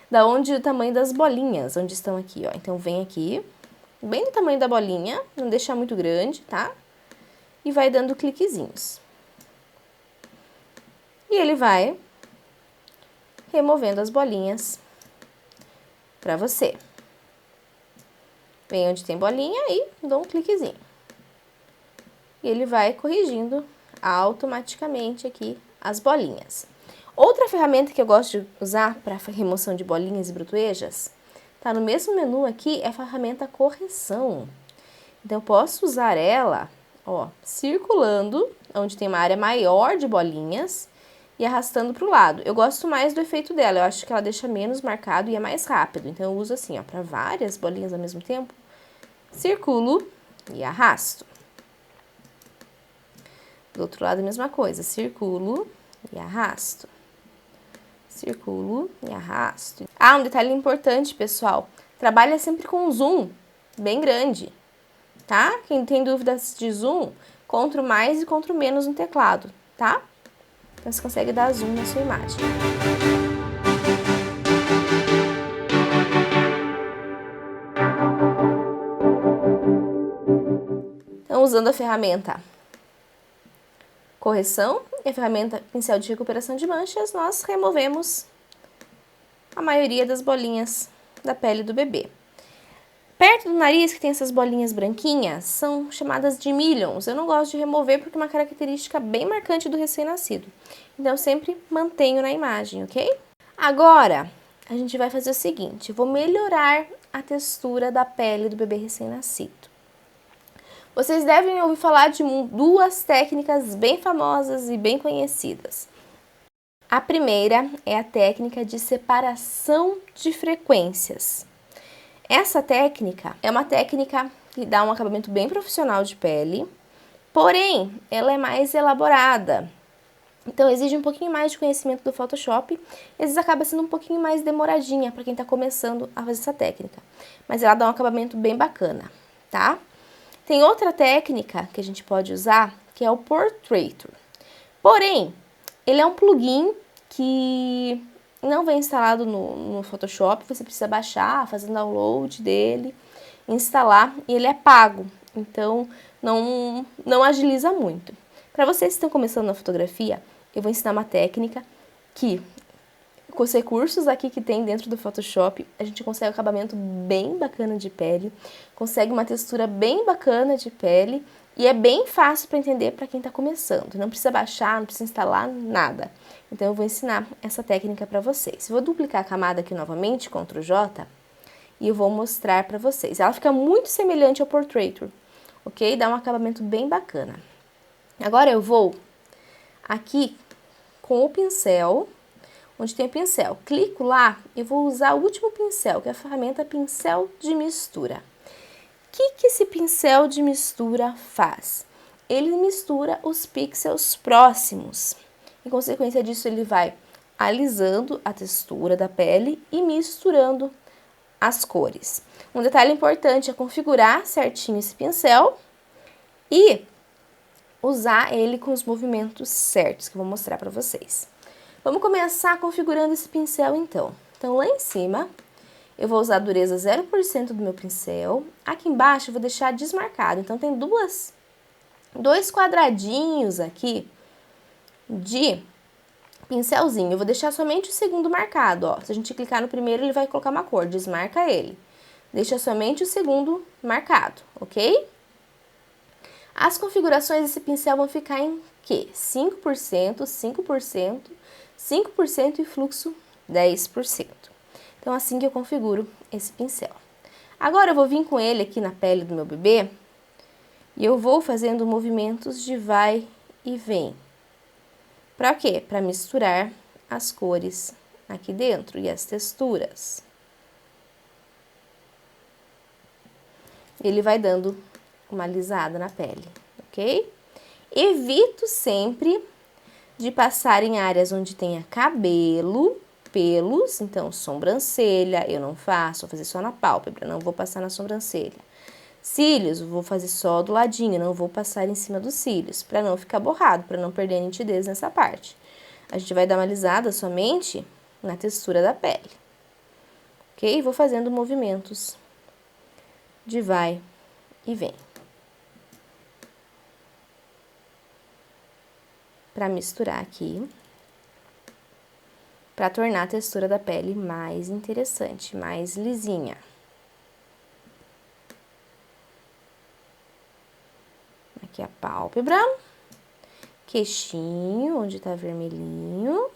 S1: Da onde o tamanho das bolinhas, onde estão aqui, ó. Então, vem aqui, bem do tamanho da bolinha, não deixar muito grande, tá? E vai dando cliquezinhos. E ele vai removendo as bolinhas para você. Vem onde tem bolinha e dou um cliquezinho. E ele vai corrigindo automaticamente aqui as bolinhas. Outra ferramenta que eu gosto de usar para remoção de bolinhas e brotoejas, tá no mesmo menu aqui, é a ferramenta correção. Então, eu posso usar ela, ó, circulando, onde tem uma área maior de bolinhas, e arrastando para o lado. Eu gosto mais do efeito dela, eu acho que ela deixa menos marcado e é mais rápido. Então, eu uso assim, ó, para várias bolinhas ao mesmo tempo, circulo e arrasto. Do outro lado, a mesma coisa, circulo e arrasto. Circulo e arrasto. Ah, um detalhe importante, pessoal. Trabalha sempre com zoom bem grande, tá? Quem tem dúvidas de zoom, CTRL mais e CTRL menos no teclado, tá? Então, você consegue dar zoom na sua imagem. Então, usando a ferramenta correção e a ferramenta pincel de recuperação de manchas, nós removemos a maioria das bolinhas da pele do bebê. Perto do nariz, que tem essas bolinhas branquinhas, são chamadas de millions. Eu não gosto de remover porque é uma característica bem marcante do recém-nascido. Então, eu sempre mantenho na imagem, ok? Agora, a gente vai fazer o seguinte, eu vou melhorar a textura da pele do bebê recém-nascido. Vocês devem ouvir falar de duas técnicas bem famosas e bem conhecidas. A primeira é a técnica de separação de frequências. Essa técnica é uma técnica que dá um acabamento bem profissional de pele, porém, ela é mais elaborada. Então, exige um pouquinho mais de conhecimento do Photoshop, e às vezes acaba sendo um pouquinho mais demoradinha para quem está começando a fazer essa técnica. Mas ela dá um acabamento bem bacana, tá? Tem outra técnica que a gente pode usar, que é o Portraitor. Porém, ele é um plugin que não vem instalado no Photoshop, você precisa baixar, fazer download dele, instalar, e ele é pago, então não agiliza muito. Para vocês que estão começando na fotografia, eu vou ensinar uma técnica que, com os recursos aqui que tem dentro do Photoshop, a gente consegue um acabamento bem bacana de pele, consegue uma textura bem bacana de pele e é bem fácil para entender para quem está começando. Não precisa baixar, não precisa instalar nada. Então, eu vou ensinar essa técnica para vocês. Eu vou duplicar a camada aqui novamente, Ctrl J, e eu vou mostrar para vocês. Ela fica muito semelhante ao Portraitor, ok? Dá um acabamento bem bacana. Agora, eu vou aqui com o pincel, onde tem o pincel. Clico lá, eu vou usar o último pincel, que é a ferramenta pincel de mistura. O que esse pincel de mistura faz? Ele mistura os pixels próximos. Em consequência disso, ele vai alisando a textura da pele e misturando as cores. Um detalhe importante é configurar certinho esse pincel e usar ele com os movimentos certos, que eu vou mostrar para vocês. Vamos começar configurando esse pincel, então. Então, lá em cima, eu vou usar a dureza 0% do meu pincel. Aqui embaixo, eu vou deixar desmarcado. Então, tem dois quadradinhos aqui de pincelzinho. Eu vou deixar somente o segundo marcado, ó. Se a gente clicar no primeiro, ele vai colocar uma cor. Desmarca ele. Deixa somente o segundo marcado, ok? As configurações desse pincel vão ficar em quê? 5%, 5%, 5% e fluxo 10%. Então, assim que eu configuro esse pincel. Agora, eu vou vir com ele aqui na pele do meu bebê e eu vou fazendo movimentos de vai e vem. Para quê? Para misturar as cores aqui dentro e as texturas. Ele vai dando uma alisada na pele, ok? Evito sempre de passar em áreas onde tenha cabelo, pelos, então sobrancelha eu não faço, vou fazer só na pálpebra, não vou passar na sobrancelha. Cílios, vou fazer só do ladinho, não vou passar em cima dos cílios, para não ficar borrado, para não perder a nitidez nessa parte. A gente vai dar uma alisada somente na textura da pele, ok? Vou fazendo movimentos de vai e vem. Para misturar aqui, para tornar a textura da pele mais interessante, mais lisinha. Aqui a pálpebra, queixinho, onde tá vermelhinho.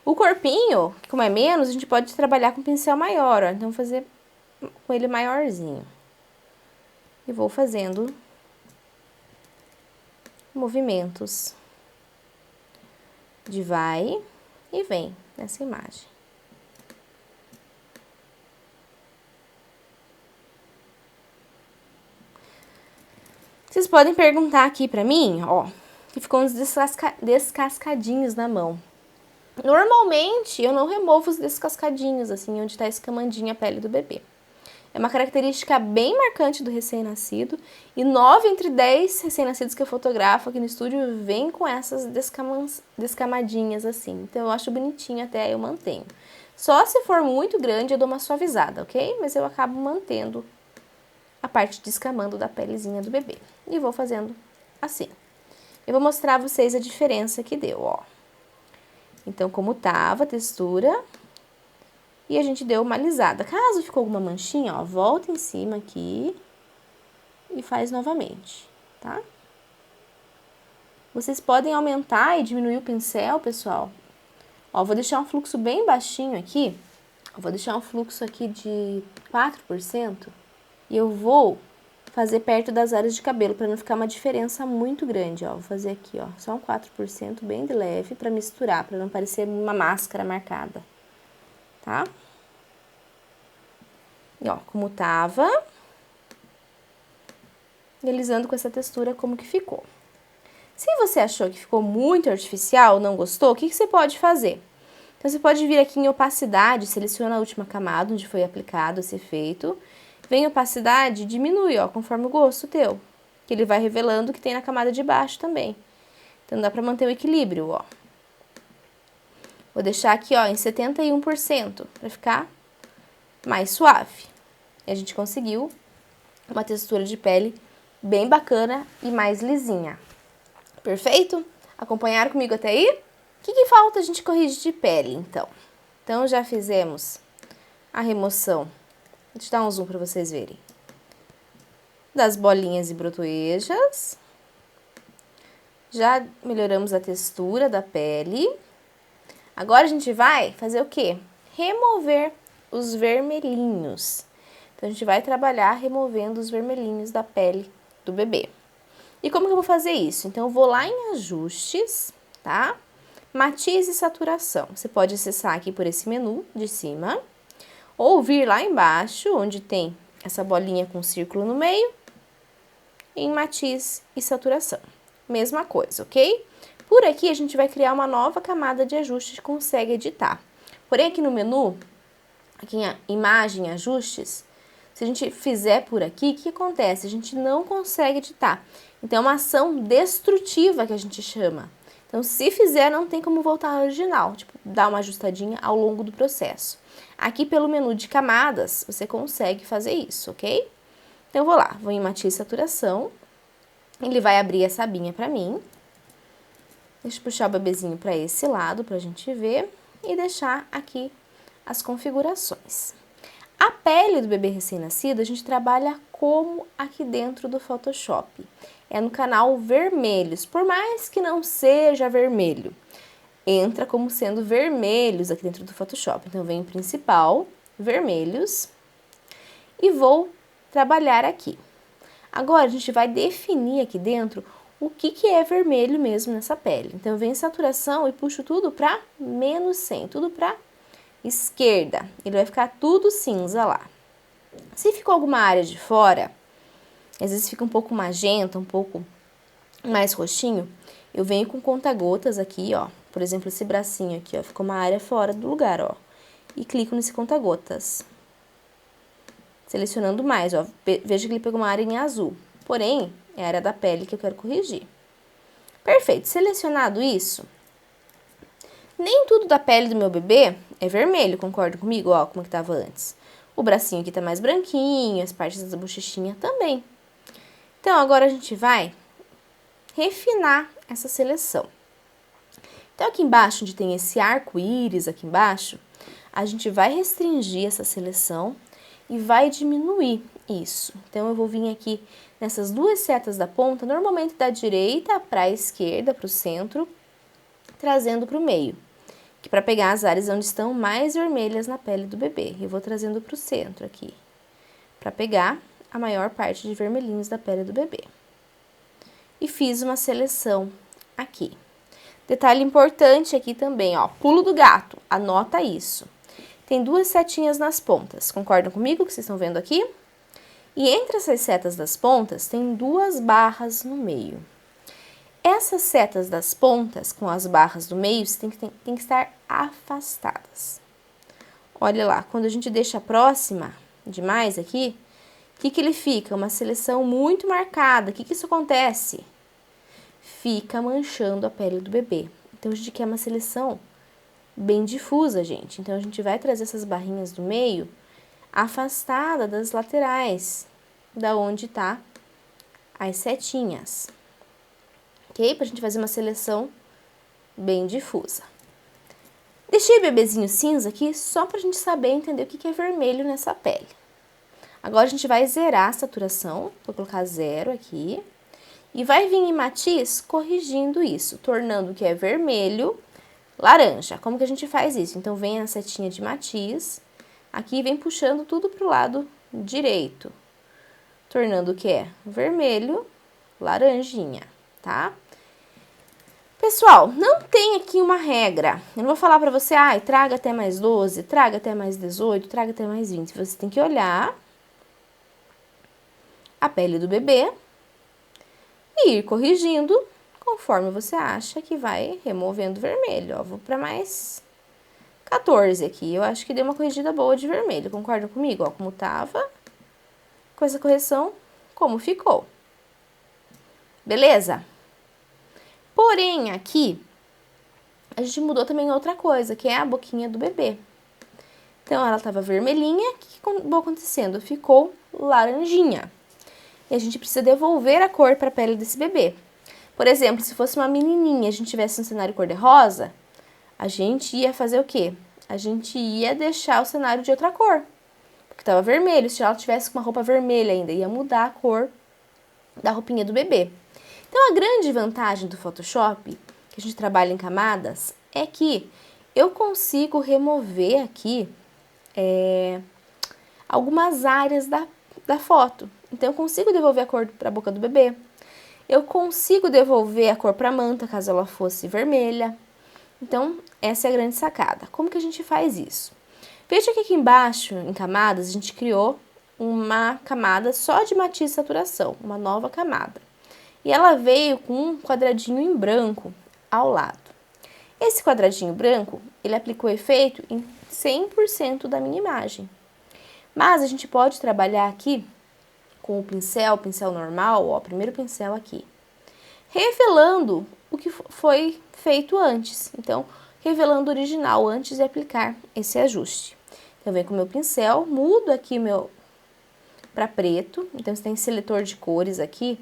S1: O corpinho, como é menos, a gente pode trabalhar com pincel maior, ó. Então, vou fazer com ele maiorzinho. E vou fazendo movimentos de vai e vem nessa imagem. Vocês podem perguntar aqui pra mim, ó, que ficou uns descascadinhos na mão. Normalmente, eu não removo os descascadinhos, assim, onde tá escamandinha a pele do bebê. É uma característica bem marcante do recém-nascido, e 9 entre 10 recém-nascidos que eu fotografo aqui no estúdio vêm com essas descamadinhas, assim. Então, eu acho bonitinho até, eu mantenho. Só se for muito grande, eu dou uma suavizada, ok? Mas eu acabo mantendo a parte descamando da pelezinha do bebê. E vou fazendo assim. Eu vou mostrar a vocês a diferença que deu, ó. Então, como tava a textura, e a gente deu uma alisada. Caso ficou alguma manchinha, ó, volta em cima aqui e faz novamente, tá? Vocês podem aumentar e diminuir o pincel, pessoal. Ó, vou deixar um fluxo bem baixinho aqui. Eu vou deixar um fluxo aqui de 4%. E eu vou fazer perto das áreas de cabelo, para não ficar uma diferença muito grande, ó. Vou fazer aqui, ó, só um 4%, bem de leve, para misturar, para não parecer uma máscara marcada, tá? E, ó, como tava, e alisando com essa textura como que ficou. Se você achou que ficou muito artificial, não gostou, o que você pode fazer? Então, você pode vir aqui em opacidade, seleciona a última camada onde foi aplicado esse efeito. Vem em opacidade, diminui, ó, conforme o gosto teu. Que ele vai revelando o que tem na camada de baixo também. Então, dá pra manter o equilíbrio, ó. Vou deixar aqui, ó, em 71%, pra ficar mais suave. E a gente conseguiu uma textura de pele bem bacana e mais lisinha. Perfeito? Acompanharam comigo até aí? O que falta a gente corrigir de pele, então? Então, já fizemos a remoção. Deixa eu dar um zoom para vocês verem. Das bolinhas e brotoejas. Já melhoramos a textura da pele. Agora a gente vai fazer o quê? Remover os vermelhinhos. Então, a gente vai trabalhar removendo os vermelhinhos da pele do bebê. E como que eu vou fazer isso? Então, eu vou lá em ajustes, tá? Matiz e saturação. Você pode acessar aqui por esse menu de cima. Ou vir lá embaixo, onde tem essa bolinha com círculo no meio, em matiz e saturação. Mesma coisa, ok? Por aqui, a gente vai criar uma nova camada de ajuste que consegue editar. Porém, aqui no menu, aqui em imagem e ajustes, se a gente fizer por aqui, o que acontece? A gente não consegue editar. Então, é uma ação destrutiva que a gente chama. Então, se fizer, não tem como voltar ao original, tipo, dar uma ajustadinha ao longo do processo. Aqui pelo menu de camadas, você consegue fazer isso, ok? Então, eu vou lá, vou em matiz e saturação. Ele vai abrir essa abinha pra mim. Deixa eu puxar o bebezinho pra esse lado, pra gente ver. E deixar aqui as configurações. A pele do bebê recém-nascido a gente trabalha como aqui dentro do Photoshop. É no canal vermelhos, por mais que não seja vermelho. Entra como sendo vermelhos aqui dentro do Photoshop. Então, eu venho em principal, vermelhos, e vou trabalhar aqui. Agora, a gente vai definir aqui dentro o que é vermelho mesmo nessa pele. Então, eu venho em saturação e puxo tudo para -100, tudo para esquerda. Ele vai ficar tudo cinza lá. Se ficou alguma área de fora, às vezes fica um pouco magenta, um pouco mais roxinho, eu venho com conta-gotas aqui, ó. Por exemplo, esse bracinho aqui, ó, ficou uma área fora do lugar, ó. E clico nesse conta-gotas. Selecionando mais, ó. Veja que ele pegou uma área em azul. Porém, é a área da pele que eu quero corrigir. Perfeito. Selecionado isso, nem tudo da pele do meu bebê é vermelho, concorda comigo? Ó, como que tava antes. O bracinho aqui tá mais branquinho, as partes da bochechinha também. Então, agora a gente vai refinar essa seleção. Então, aqui embaixo, onde tem esse arco-íris aqui embaixo, a gente vai restringir essa seleção e vai diminuir isso. Então, eu vou vir aqui nessas duas setas da ponta, normalmente da direita para a esquerda, para o centro, trazendo para o meio, que para pegar as áreas onde estão mais vermelhas na pele do bebê. Eu vou trazendo para o centro aqui, para pegar a maior parte de vermelhinhos da pele do bebê. E fiz uma seleção aqui. Detalhe importante aqui também, ó, pulo do gato, anota isso. Tem duas setinhas nas pontas, concordam comigo que vocês estão vendo aqui? E entre essas setas das pontas tem duas barras no meio. Essas setas das pontas com as barras do meio tem que estar afastadas. Olha lá, quando a gente deixa próxima demais aqui, o que ele fica? Uma seleção muito marcada. O que isso acontece? Fica manchando a pele do bebê. Então, a gente quer uma seleção bem difusa, gente. Então, a gente vai trazer essas barrinhas do meio afastada das laterais, da onde tá as setinhas. Ok? Pra gente fazer uma seleção bem difusa. Deixei o bebezinho cinza aqui só pra gente saber entender o que é vermelho nessa pele. Agora, a gente vai zerar a saturação. Vou colocar 0 aqui. E vai vir em matiz corrigindo isso, tornando o que é vermelho, laranja. Como que a gente faz isso? Então, vem a setinha de matiz, aqui e vem puxando tudo pro lado direito, tornando o que é vermelho, laranjinha, tá? Pessoal, não tem aqui uma regra. Eu não vou falar pra você, traga até mais 12, traga até mais 18, traga até mais 20. Você tem que olhar a pele do bebê e ir corrigindo conforme você acha que vai removendo vermelho. Ó, vou para mais 14 aqui. Eu acho que deu uma corrigida boa de vermelho. Concordam comigo? Ó, como tava, com essa correção, como ficou. Beleza? Porém, aqui, a gente mudou também outra coisa, que é a boquinha do bebê. Então, ela tava vermelhinha. O que acabou acontecendo? Ficou laranjinha. E a gente precisa devolver a cor para a pele desse bebê. Por exemplo, se fosse uma menininha e a gente tivesse um cenário cor-de-rosa, a gente ia fazer o quê? A gente ia deixar o cenário de outra cor, porque estava vermelho. Se ela tivesse com uma roupa vermelha ainda, ia mudar a cor da roupinha do bebê. Então, a grande vantagem do Photoshop, que a gente trabalha em camadas, é que eu consigo remover aqui algumas áreas da foto. Então, eu consigo devolver a cor para a boca do bebê. Eu consigo devolver a cor para a manta, caso ela fosse vermelha. Então, essa é a grande sacada. Como que a gente faz isso? Veja que aqui embaixo, em camadas, a gente criou uma camada só de matiz e saturação, uma nova camada. E ela veio com um quadradinho em branco ao lado. Esse quadradinho branco, ele aplicou efeito em 100% da minha imagem. Mas a gente pode trabalhar aqui com o pincel normal, ó, primeiro pincel aqui, revelando o que foi feito antes. Então, revelando o original antes de aplicar esse ajuste. Então, eu venho com o meu pincel, mudo aqui o meu para preto. Então, você tem seletor de cores aqui.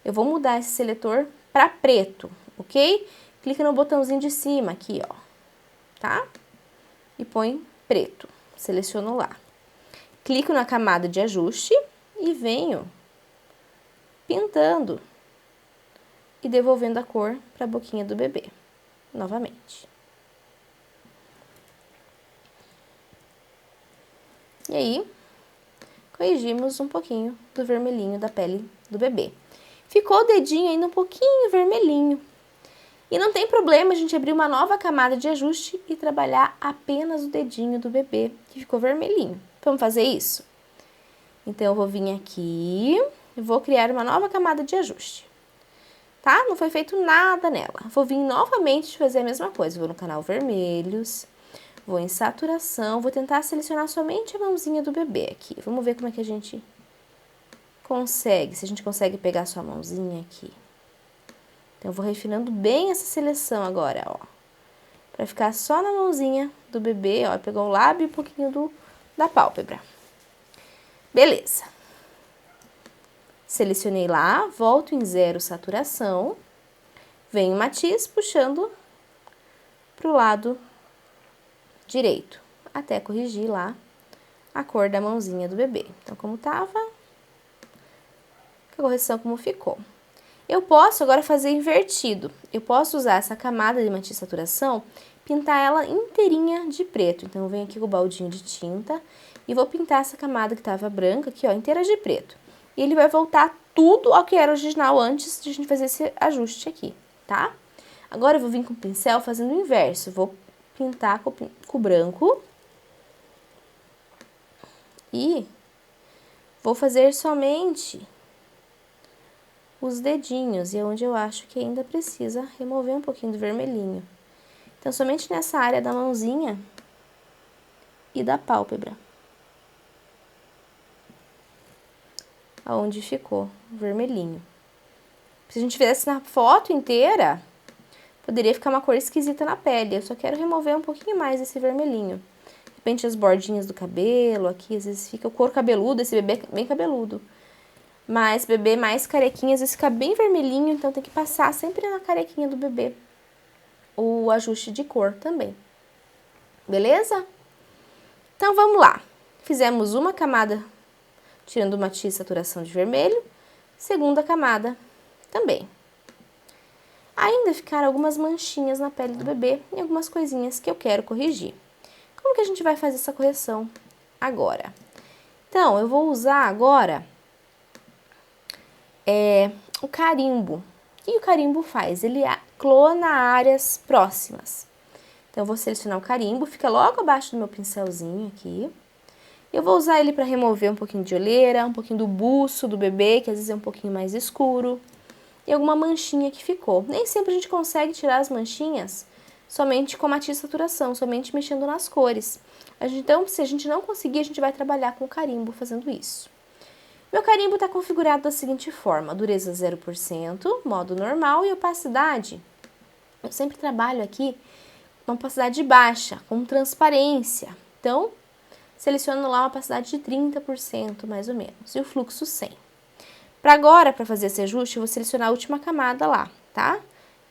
S1: Eu vou mudar esse seletor para preto, ok? Clica no botãozinho de cima aqui, ó, tá? E põe preto. Seleciono lá. Clico na camada de ajuste e venho pintando e devolvendo a cor para a boquinha do bebê, novamente. E aí, corrigimos um pouquinho do vermelhinho da pele do bebê. Ficou o dedinho ainda um pouquinho vermelhinho. E não tem problema a gente abrir uma nova camada de ajuste e trabalhar apenas o dedinho do bebê, que ficou vermelhinho. Vamos fazer isso? Então, eu vou vir aqui e vou criar uma nova camada de ajuste. Tá? Não foi feito nada nela. Vou vir novamente fazer a mesma coisa. Vou no canal vermelhos, vou em saturação, vou tentar selecionar somente a mãozinha do bebê aqui. Vamos ver como é que a gente consegue, se a gente consegue pegar só a mãozinha aqui. Então, eu vou refinando bem essa seleção agora, ó. Pra ficar só na mãozinha do bebê, ó. Pegou o lábio e um pouquinho da pálpebra. Beleza. Selecionei lá, volto em 0 saturação. Venho matiz puxando pro lado direito. Até corrigir lá a cor da mãozinha do bebê. Então, como tava, a correção como ficou. Eu posso agora fazer invertido. Eu posso usar essa camada de matiz saturação, pintar ela inteirinha de preto. Então, eu venho aqui com o baldinho de tinta e vou pintar essa camada que estava branca aqui, ó, inteira de preto. E ele vai voltar tudo ao que era original antes de a gente fazer esse ajuste aqui, tá? Agora, eu vou vir com o pincel fazendo o inverso. Vou pintar com o branco e vou fazer somente os dedinhos, e é onde eu acho que ainda precisa remover um pouquinho do vermelhinho. Então, somente nessa área da mãozinha e da pálpebra. Aonde ficou vermelhinho. Se a gente fizesse na foto inteira, poderia ficar uma cor esquisita na pele. Eu só quero remover um pouquinho mais esse vermelhinho. De repente, as bordinhas do cabelo, aqui, às vezes fica o couro cabeludo, esse bebê é bem cabeludo. Mas bebê mais carequinha, às vezes fica bem vermelhinho, então tem que passar sempre na carequinha do bebê o ajuste de cor também. Beleza? Então, vamos lá. Fizemos uma camada tirando o matiz saturação de vermelho, segunda camada também. Ainda ficaram algumas manchinhas na pele do bebê e algumas coisinhas que eu quero corrigir. Como que a gente vai fazer essa correção agora? Então, eu vou usar agora o carimbo. O que o carimbo faz? Ele clona áreas próximas. Então, eu vou selecionar o carimbo, fica logo abaixo do meu pincelzinho aqui. Eu vou usar ele para remover um pouquinho de olheira, um pouquinho do buço do bebê, que às vezes é um pouquinho mais escuro, e alguma manchinha que ficou. Nem sempre a gente consegue tirar as manchinhas somente com matiz saturação, somente mexendo nas cores. Então, se a gente não conseguir, a gente vai trabalhar com o carimbo fazendo isso. Meu carimbo está configurado da seguinte forma: dureza 0%, modo normal, e opacidade. Eu sempre trabalho aqui uma opacidade baixa, com transparência. Então, seleciono lá uma opacidade de 30%, mais ou menos, e o fluxo 100. Para agora, para fazer esse ajuste, eu vou selecionar a última camada lá, tá?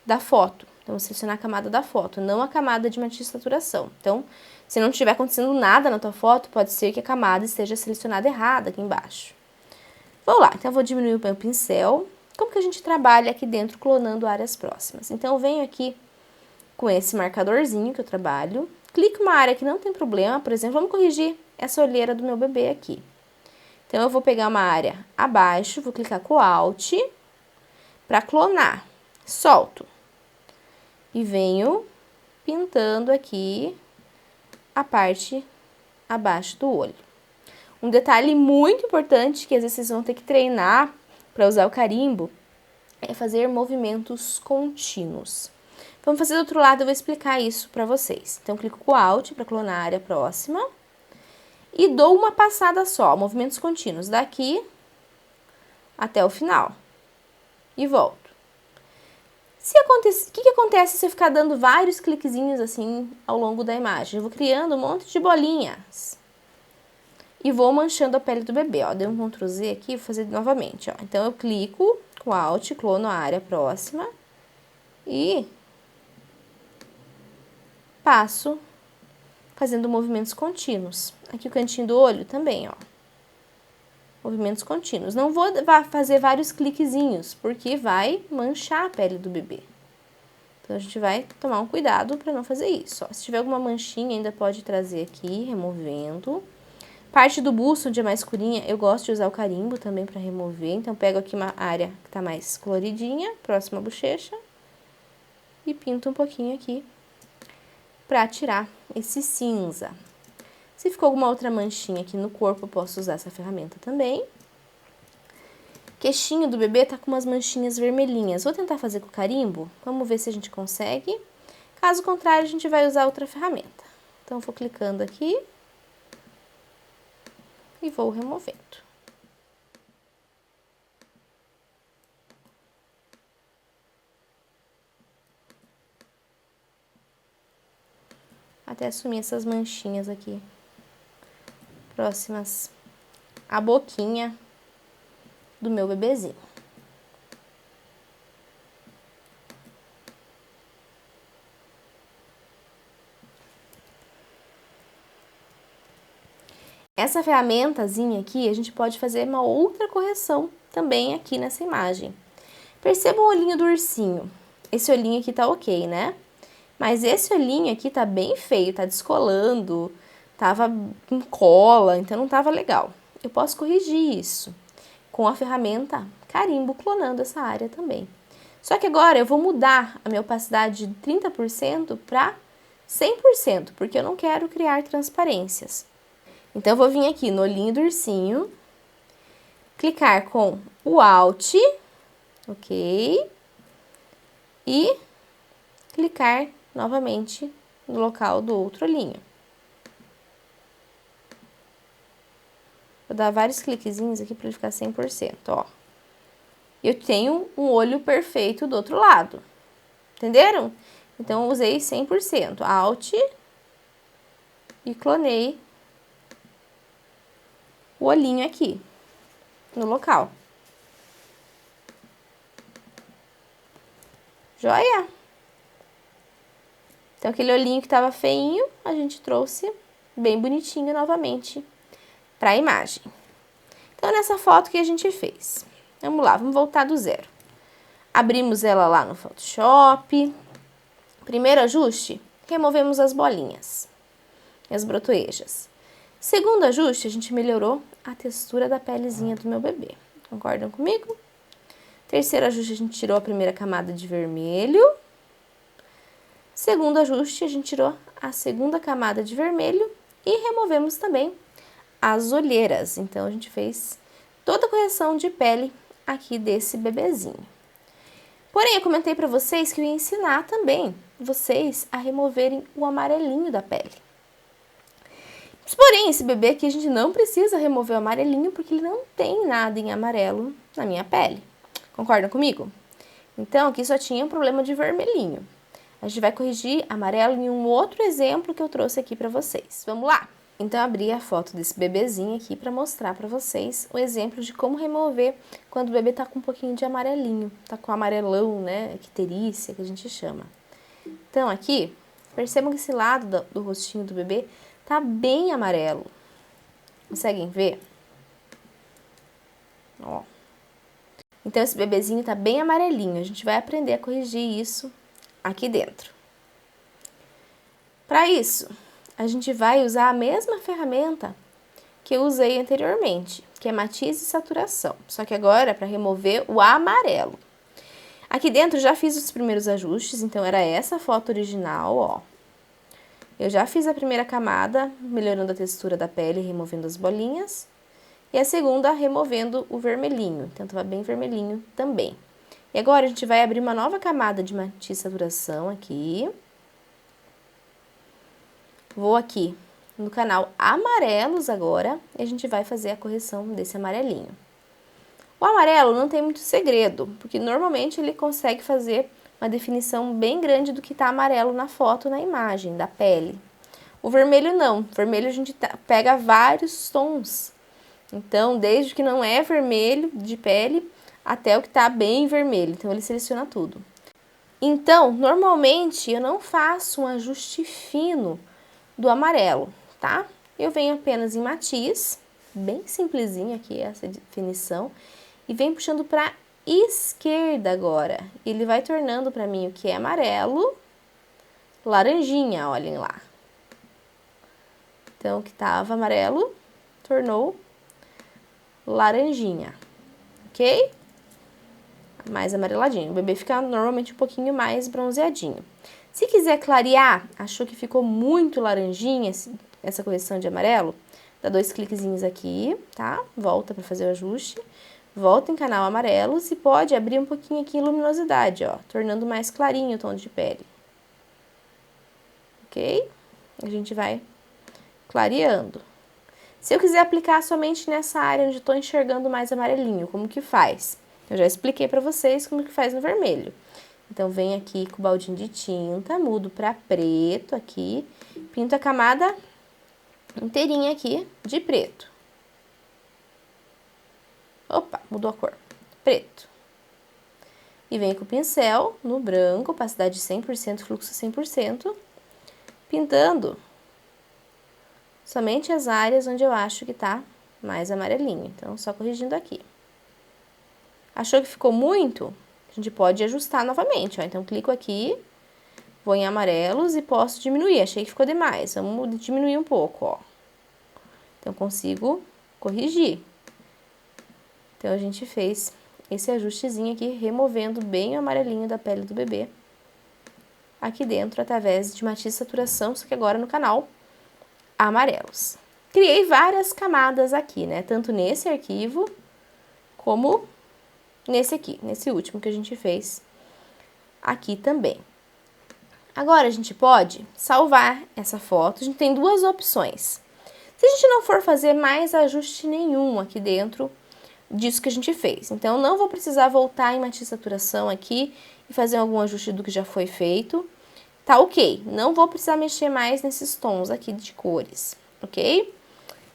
S1: Da foto. Então, vou selecionar a camada da foto, não a camada de matiz saturação. Então, se não estiver acontecendo nada na tua foto, pode ser que a camada esteja selecionada errada aqui embaixo. Vamos lá, então eu vou diminuir o meu pincel. Como que a gente trabalha aqui dentro, clonando áreas próximas? Então, eu venho aqui com esse marcadorzinho que eu trabalho, clico uma área que não tem problema, por exemplo, vamos corrigir essa olheira do meu bebê aqui. Então, eu vou pegar uma área abaixo, vou clicar com o Alt para clonar. Solto. E venho pintando aqui a parte abaixo do olho. Um detalhe muito importante, que às vezes vocês vão ter que treinar para usar o carimbo, é fazer movimentos contínuos. Vamos fazer do outro lado, eu vou explicar isso para vocês. Então, clico com o Alt para clonar a área próxima e dou uma passada só, movimentos contínuos, daqui até o final. E volto. O que acontece se eu ficar dando vários cliquezinhos assim ao longo da imagem? Eu vou criando um monte de bolinhas. E vou manchando a pele do bebê, ó. Dei um Ctrl Z aqui, vou fazer novamente, ó. Então, eu clico com Alt, clono a área próxima e passo fazendo movimentos contínuos. Aqui o cantinho do olho também, ó. Movimentos contínuos. Não vou fazer vários cliquezinhos, porque vai manchar a pele do bebê. Então, a gente vai tomar um cuidado para não fazer isso. Ó, se tiver alguma manchinha, ainda pode trazer aqui, removendo. Parte do busto, onde é mais escurinha, eu gosto de usar o carimbo também para remover. Então, pego aqui uma área que tá mais coloridinha, próxima à bochecha. E pinto um pouquinho aqui para tirar esse cinza. Se ficou alguma outra manchinha aqui no corpo, eu posso usar essa ferramenta também. Queixinho do bebê tá com umas manchinhas vermelhinhas. Vou tentar fazer com carimbo. Vamos ver se a gente consegue. Caso contrário, a gente vai usar outra ferramenta. Então, vou clicando aqui. E vou removendo. Até sumir essas manchinhas aqui. Próximas à boquinha do meu bebezinho. Essa ferramentazinha aqui, a gente pode fazer uma outra correção também aqui nessa imagem. Perceba o olhinho do ursinho. Esse olhinho aqui tá ok, né? Mas esse olhinho aqui tá bem feio, tá descolando, tava em cola, então não tava legal. Eu posso corrigir isso com a ferramenta carimbo, clonando essa área também. Só que agora eu vou mudar a minha opacidade de 30% para 100%, porque eu não quero criar transparências. Então, eu vou vir aqui no olhinho do ursinho, clicar com o Alt, ok? E clicar novamente no local do outro olhinho. Vou dar vários cliquezinhos aqui para ele ficar 100%, ó. Eu tenho um olho perfeito do outro lado, entenderam? Então, eu usei 100%, Alt e clonei o olhinho aqui, no local. Joia? Então, aquele olhinho que tava feinho, a gente trouxe bem bonitinho novamente para a imagem. Então, nessa foto que a gente fez. Vamos lá, vamos voltar do zero. Abrimos ela lá no Photoshop. Primeiro ajuste, removemos as bolinhas, as brotoejas. Segundo ajuste, a gente melhorou a textura da pelezinha do meu bebê. Concordam comigo? Terceiro ajuste, a gente tirou a primeira camada de vermelho. Segundo ajuste, a gente tirou a segunda camada de vermelho e removemos também as olheiras. Então, a gente fez toda a correção de pele aqui desse bebezinho. Porém, eu comentei para vocês que eu ia ensinar também vocês a removerem o amarelinho da pele. Porém, esse bebê aqui a gente não precisa remover o amarelinho porque ele não tem nada em amarelo na minha pele. Concordam comigo? Então, aqui só tinha um problema de vermelhinho. A gente vai corrigir amarelo em um outro exemplo que eu trouxe aqui para vocês. Vamos lá? Então, eu abri a foto desse bebezinho aqui para mostrar para vocês o exemplo de como remover quando o bebê tá com um pouquinho de amarelinho. Tá com amarelão, né? Icterícia, que a gente chama. Então, aqui, percebam que esse lado do rostinho do bebê tá bem amarelo. Conseguem ver? Ó. Então, esse bebezinho tá bem amarelinho. A gente vai aprender a corrigir isso aqui dentro. Para isso, a gente vai usar a mesma ferramenta que eu usei anteriormente, que é matiz e saturação. Só que agora é para remover o amarelo. Aqui dentro já fiz os primeiros ajustes, então era essa foto original, ó. Eu já fiz a primeira camada, melhorando a textura da pele, removendo as bolinhas. E a segunda, removendo o vermelhinho. Então, tava bem vermelhinho também. E agora, a gente vai abrir uma nova camada de matiz e saturação aqui. Vou aqui no canal Amarelos agora, e a gente vai fazer a correção desse amarelinho. O amarelo não tem muito segredo, porque normalmente ele consegue fazer uma definição bem grande do que tá amarelo na foto, na imagem, da pele. O vermelho não. O vermelho a gente pega vários tons. Então, desde o que não é vermelho de pele até o que tá bem vermelho. Então, ele seleciona tudo. Então, normalmente eu não faço um ajuste fino do amarelo, tá? Eu venho apenas em matiz, bem simplesinho aqui essa definição, e venho puxando para esquerda agora. Ele vai tornando para mim o que é amarelo, laranjinha, olhem lá. Então, o que estava amarelo, tornou laranjinha, ok? Mais amareladinho. O bebê fica normalmente um pouquinho mais bronzeadinho. Se quiser clarear, achou que ficou muito laranjinha essa correção de amarelo, dá 2 cliquezinhos aqui, tá? Volta para fazer o ajuste. Volta em canal amarelo. Se pode abrir um pouquinho aqui em luminosidade, ó, tornando mais clarinho o tom de pele. Ok? A gente vai clareando. Se eu quiser aplicar somente nessa área onde estou enxergando mais amarelinho, como que faz? Eu já expliquei para vocês como que faz no vermelho. Então, venho aqui com o baldinho de tinta, mudo para preto aqui, pinto a camada inteirinha aqui de preto. Opa, mudou a cor. Preto. E venho com o pincel no branco, opacidade 100%, fluxo 100%, pintando somente as áreas onde eu acho que tá mais amarelinho. Então, só corrigindo aqui. Achou que ficou muito? A gente pode ajustar novamente, ó. Então, clico aqui, vou em amarelos e posso diminuir. Achei que ficou demais. Vamos diminuir um pouco, ó. Então, consigo corrigir. Então, a gente fez esse ajustezinho aqui, removendo bem o amarelinho da pele do bebê. Aqui dentro, através de matiz de saturação, só que agora no canal amarelos. Criei várias camadas aqui, né? Tanto nesse arquivo, como nesse aqui, nesse último que a gente fez aqui também. Agora, a gente pode salvar essa foto. A gente tem 2 opções. Se a gente não for fazer mais ajuste nenhum aqui dentro disso que a gente fez, então não vou precisar voltar em matiz de saturação aqui e fazer algum ajuste do que já foi feito. Tá ok, não vou precisar mexer mais nesses tons aqui de cores, ok?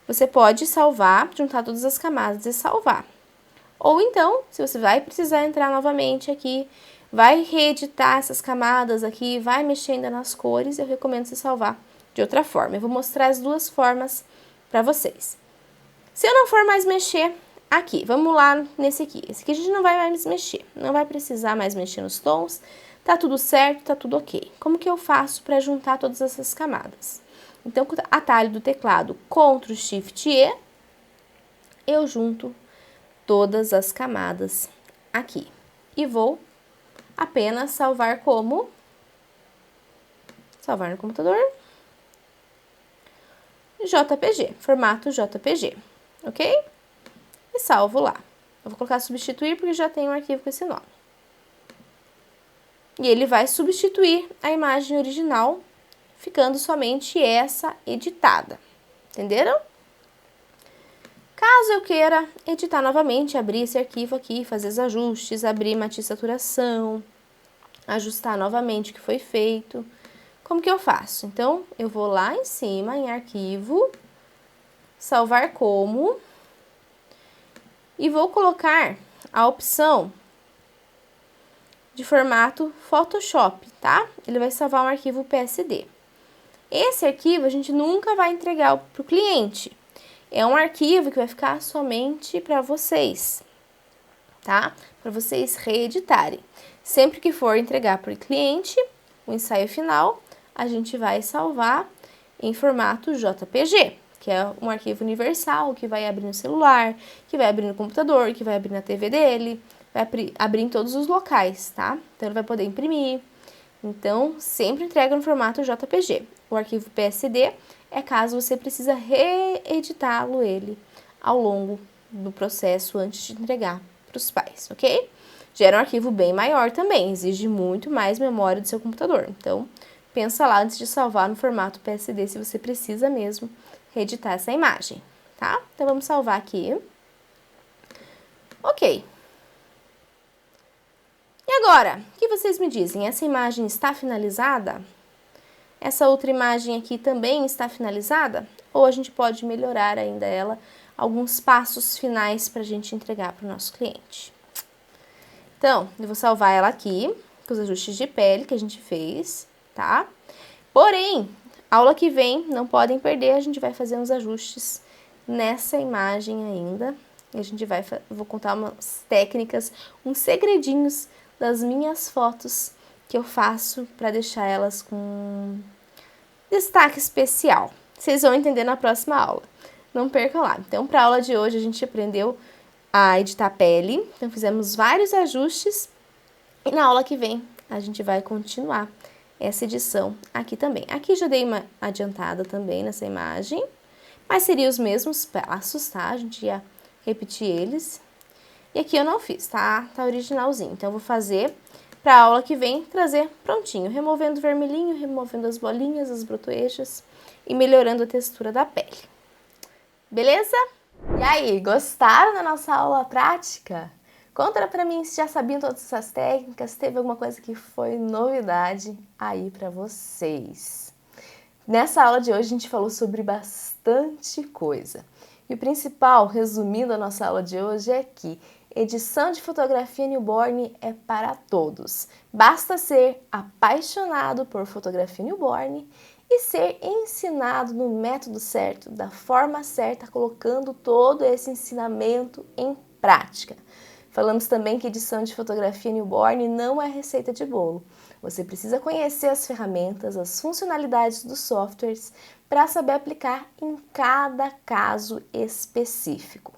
S1: Você pode salvar, juntar todas as camadas e salvar. Ou então, se você vai precisar entrar novamente aqui, vai reeditar essas camadas aqui, vai mexendo nas cores, eu recomendo você salvar de outra forma. Eu vou mostrar as 2 formas para vocês. Se eu não for mais mexer aqui, vamos lá nesse aqui. Esse aqui a gente não vai mais mexer, não vai precisar mais mexer nos tons, tá tudo certo, tá tudo ok. Como que eu faço para juntar todas essas camadas? Então, com o atalho do teclado Ctrl Shift E, eu junto todas as camadas aqui. E vou apenas salvar como... Salvar no computador. JPG, formato JPG, ok? E salvo lá. Eu vou colocar substituir porque já tem um arquivo com esse nome. E ele vai substituir a imagem original, ficando somente essa editada. Entenderam? Caso eu queira editar novamente, abrir esse arquivo aqui, fazer os ajustes, abrir matiz de saturação, ajustar novamente o que foi feito, como que eu faço? Então, eu vou lá em cima, em arquivo, salvar como, e vou colocar a opção de formato Photoshop, tá? Ele vai salvar um arquivo PSD. Esse arquivo a gente nunca vai entregar para o cliente. É um arquivo que vai ficar somente para vocês, tá? Para vocês reeditarem. Sempre que for entregar para o cliente, o ensaio final, a gente vai salvar em formato JPG, que é um arquivo universal que vai abrir no celular, que vai abrir no computador, que vai abrir na TV dele, vai abrir em todos os locais, tá? Então, ele vai poder imprimir. Então, sempre entrega no formato JPG. O arquivo PSD é caso você precisa reeditá-lo ele ao longo do processo antes de entregar para os pais, ok? Gera um arquivo bem maior também, exige muito mais memória do seu computador. Então, pensa lá antes de salvar no formato PSD se você precisa mesmo reeditar essa imagem, tá? Então, vamos salvar aqui. Ok. E agora, o que vocês me dizem? Essa imagem está finalizada? Essa outra imagem aqui também está finalizada? Ou a gente pode melhorar ainda ela, alguns passos finais para a gente entregar para o nosso cliente? Então, eu vou salvar ela aqui, com os ajustes de pele que a gente fez, tá? Porém, Aula que vem, não podem perder, a gente vai fazer uns ajustes nessa imagem ainda. E a gente vou contar umas técnicas, uns segredinhos das minhas fotos que eu faço para deixar elas com destaque especial. Vocês vão entender na próxima aula. Não percam lá. Então, para a aula de hoje, a gente aprendeu a editar pele. Então, fizemos vários ajustes. E na aula que vem, a gente vai continuar essa edição aqui também. Aqui já dei uma adiantada também nessa imagem, mas seriam os mesmos passos, tá? A gente ia repetir eles. E aqui eu não fiz, tá? Tá originalzinho. Então, eu vou fazer para a aula que vem, trazer prontinho, removendo o vermelhinho, removendo as bolinhas, as brotoejas e melhorando a textura da pele. Beleza? E aí, gostaram da nossa aula prática? Conta pra mim se já sabiam todas essas técnicas, teve alguma coisa que foi novidade aí pra vocês. Nessa aula de hoje a gente falou sobre bastante coisa. E o principal, resumindo a nossa aula de hoje, é que edição de fotografia newborn é para todos. Basta ser apaixonado por fotografia newborn e ser ensinado no método certo, da forma certa, colocando todo esse ensinamento em prática. Falamos também que edição de fotografia newborn não é receita de bolo. Você precisa conhecer as ferramentas, as funcionalidades dos softwares para saber aplicar em cada caso específico.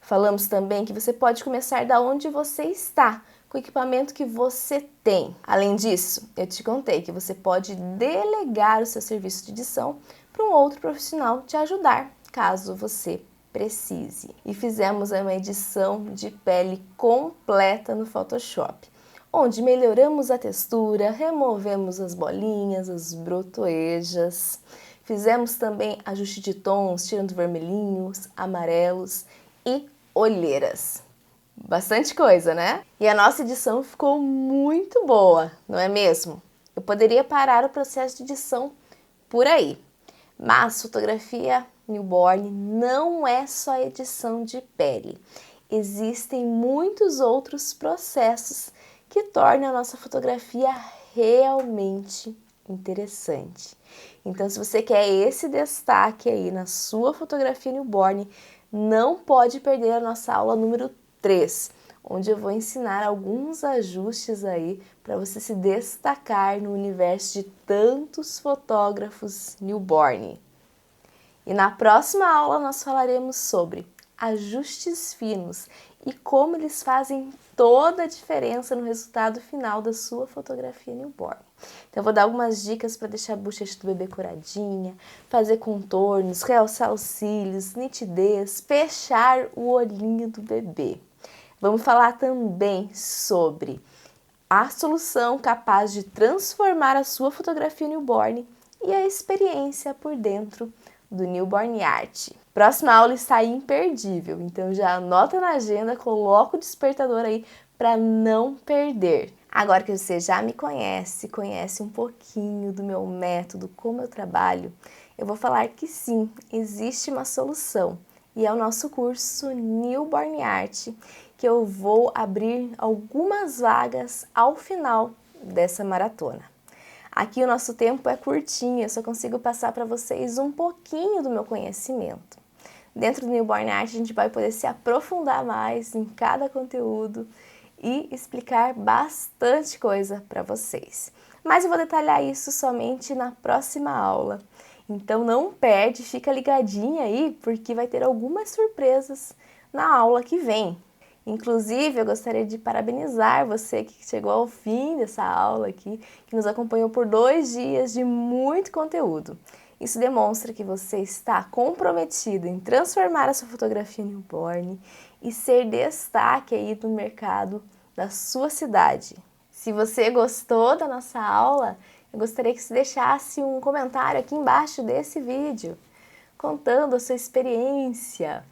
S1: Falamos também que você pode começar da onde você está, com o equipamento que você tem. Além disso, eu te contei que você pode delegar o seu serviço de edição para um outro profissional te ajudar, caso você precise. E fizemos uma edição de pele completa no Photoshop, onde melhoramos a textura, removemos as bolinhas, as brotoejas, fizemos também ajuste de tons, tirando vermelhinhos, amarelos e olheiras. Bastante coisa, né? E a nossa edição ficou muito boa, não é mesmo? Eu poderia parar o processo de edição por aí, mas fotografia newborn não é só edição de pele. Existem muitos outros processos que tornam a nossa fotografia realmente interessante. Então, se você quer esse destaque aí na sua fotografia newborn, não pode perder a nossa aula número 3, onde eu vou ensinar alguns ajustes aí para você se destacar no universo de tantos fotógrafos newborn. E na próxima aula nós falaremos sobre ajustes finos e como eles fazem toda a diferença no resultado final da sua fotografia newborn. Então eu vou dar algumas dicas para deixar a bochecha do bebê coradinha, fazer contornos, realçar os cílios, nitidez, fechar o olhinho do bebê. Vamos falar também sobre a solução capaz de transformar a sua fotografia newborn e a experiência por dentro do Newborn Art. Próxima aula está imperdível, então já anota na agenda, coloca o despertador aí para não perder. Agora que você já me conhece um pouquinho do meu método, como eu trabalho, eu vou falar que sim, existe uma solução e é o nosso curso Newborn Art, que eu vou abrir algumas vagas ao final dessa maratona. Aqui o nosso tempo é curtinho, eu só consigo passar para vocês um pouquinho do meu conhecimento. Dentro do Newborn Art a gente vai poder se aprofundar mais em cada conteúdo e explicar bastante coisa para vocês. Mas eu vou detalhar isso somente na próxima aula. Então não perde, fica ligadinha aí, porque vai ter algumas surpresas na aula que vem. Inclusive, eu gostaria de parabenizar você que chegou ao fim dessa aula aqui, que nos acompanhou por 2 dias de muito conteúdo. Isso demonstra que você está comprometido em transformar a sua fotografia newborn e ser destaque aí no mercado da sua cidade. Se você gostou da nossa aula, eu gostaria que você deixasse um comentário aqui embaixo desse vídeo, contando a sua experiência.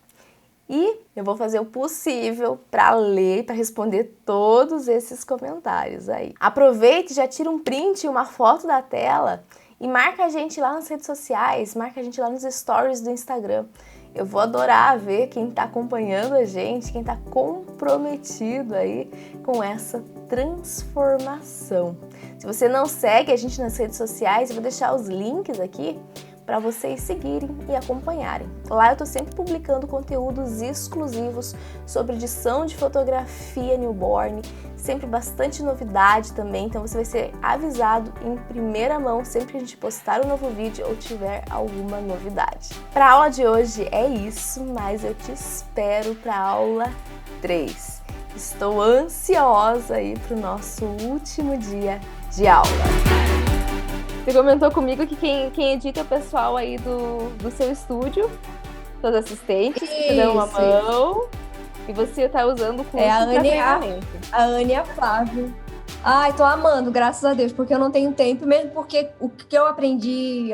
S1: E eu vou fazer o possível para ler, para responder todos esses comentários aí. Aproveite, já tira um print, uma foto da tela e marca a gente lá nas redes sociais, marca a gente lá nos stories do Instagram. Eu vou adorar ver quem está acompanhando a gente, quem está comprometido aí com essa transformação. Se você não segue a gente nas redes sociais, eu vou deixar os links aqui para vocês seguirem e acompanharem. Lá eu estou sempre publicando conteúdos exclusivos sobre edição de fotografia newborn, sempre bastante novidade também, então você vai ser avisado em primeira mão sempre que a gente postar um novo vídeo ou tiver alguma novidade. Para a aula de hoje é isso, mas eu te espero para a aula 3. Estou ansiosa aí para o nosso último dia de aula.
S4: Você comentou comigo que quem edita é o pessoal aí do seu estúdio, seus assistentes, que te dão uma mão, e você tá usando o curso
S6: a
S4: para
S6: Anne,
S4: treinamento.
S6: A Anne e a Flávia. Ai, tô amando, graças a Deus, porque eu não tenho tempo, mesmo porque o que eu aprendi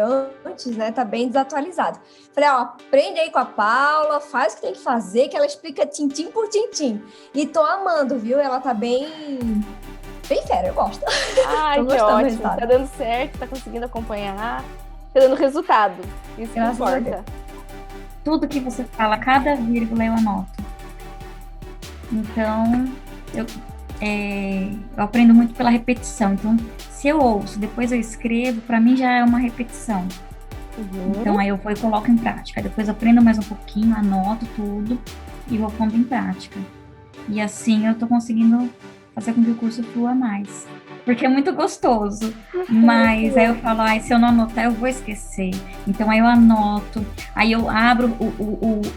S6: antes, né, tá bem desatualizado. Falei, ó, aprende aí com a Paula, faz o que tem que fazer, que ela explica tintim por tintim. E tô amando, viu? Ela tá bem fera, eu gosto.
S4: Ai, que ótimo, tá dando certo, tá conseguindo acompanhar, tá dando resultado, isso que importa.
S3: Tudo que você fala, cada vírgula eu anoto. Então, eu aprendo muito pela repetição. Então, se eu ouço, depois eu escrevo, para mim já é uma repetição. Então, aí eu vou e coloco em prática. Depois eu aprendo mais um pouquinho, anoto tudo e vou pondo em prática. E assim eu tô conseguindo fazer com que o curso flua mais. Porque é muito gostoso. Mas aí eu falo, se eu não anotar, eu vou esquecer. Então aí eu anoto, aí eu abro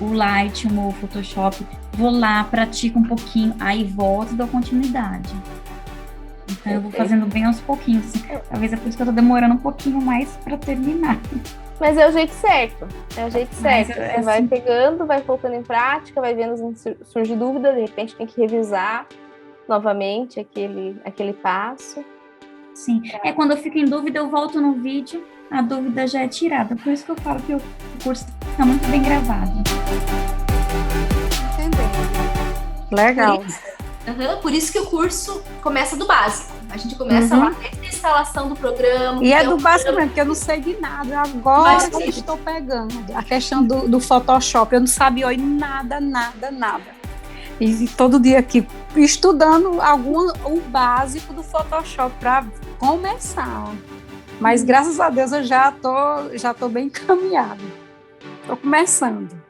S3: o Lightroom, o Photoshop, vou lá, pratico um pouquinho, aí volto e dou continuidade. Então eu vou fazendo bem aos pouquinhos. Assim. Talvez é por isso que eu tô demorando um pouquinho mais para terminar.
S4: Mas é o jeito certo. É o jeito certo. Você
S3: assim,
S4: vai pegando, vai colocando em prática, vai vendo se surge dúvida, de repente tem que revisar novamente aquele passo.
S3: Sim. Quando eu fico em dúvida, eu volto no vídeo, a dúvida já é tirada. Por isso que eu falo que o curso está muito bem gravado.
S2: Legal.
S7: Por isso que o curso começa do básico. A gente começa lá desde a instalação do programa.
S2: E é do básico mesmo, porque eu não sei de nada. Agora que eu estou pegando a questão do Photoshop. Eu não sabia nada. E todo dia aqui estudando o básico do Photoshop para começar. Mas graças a Deus eu já tô bem encaminhada. Estou começando.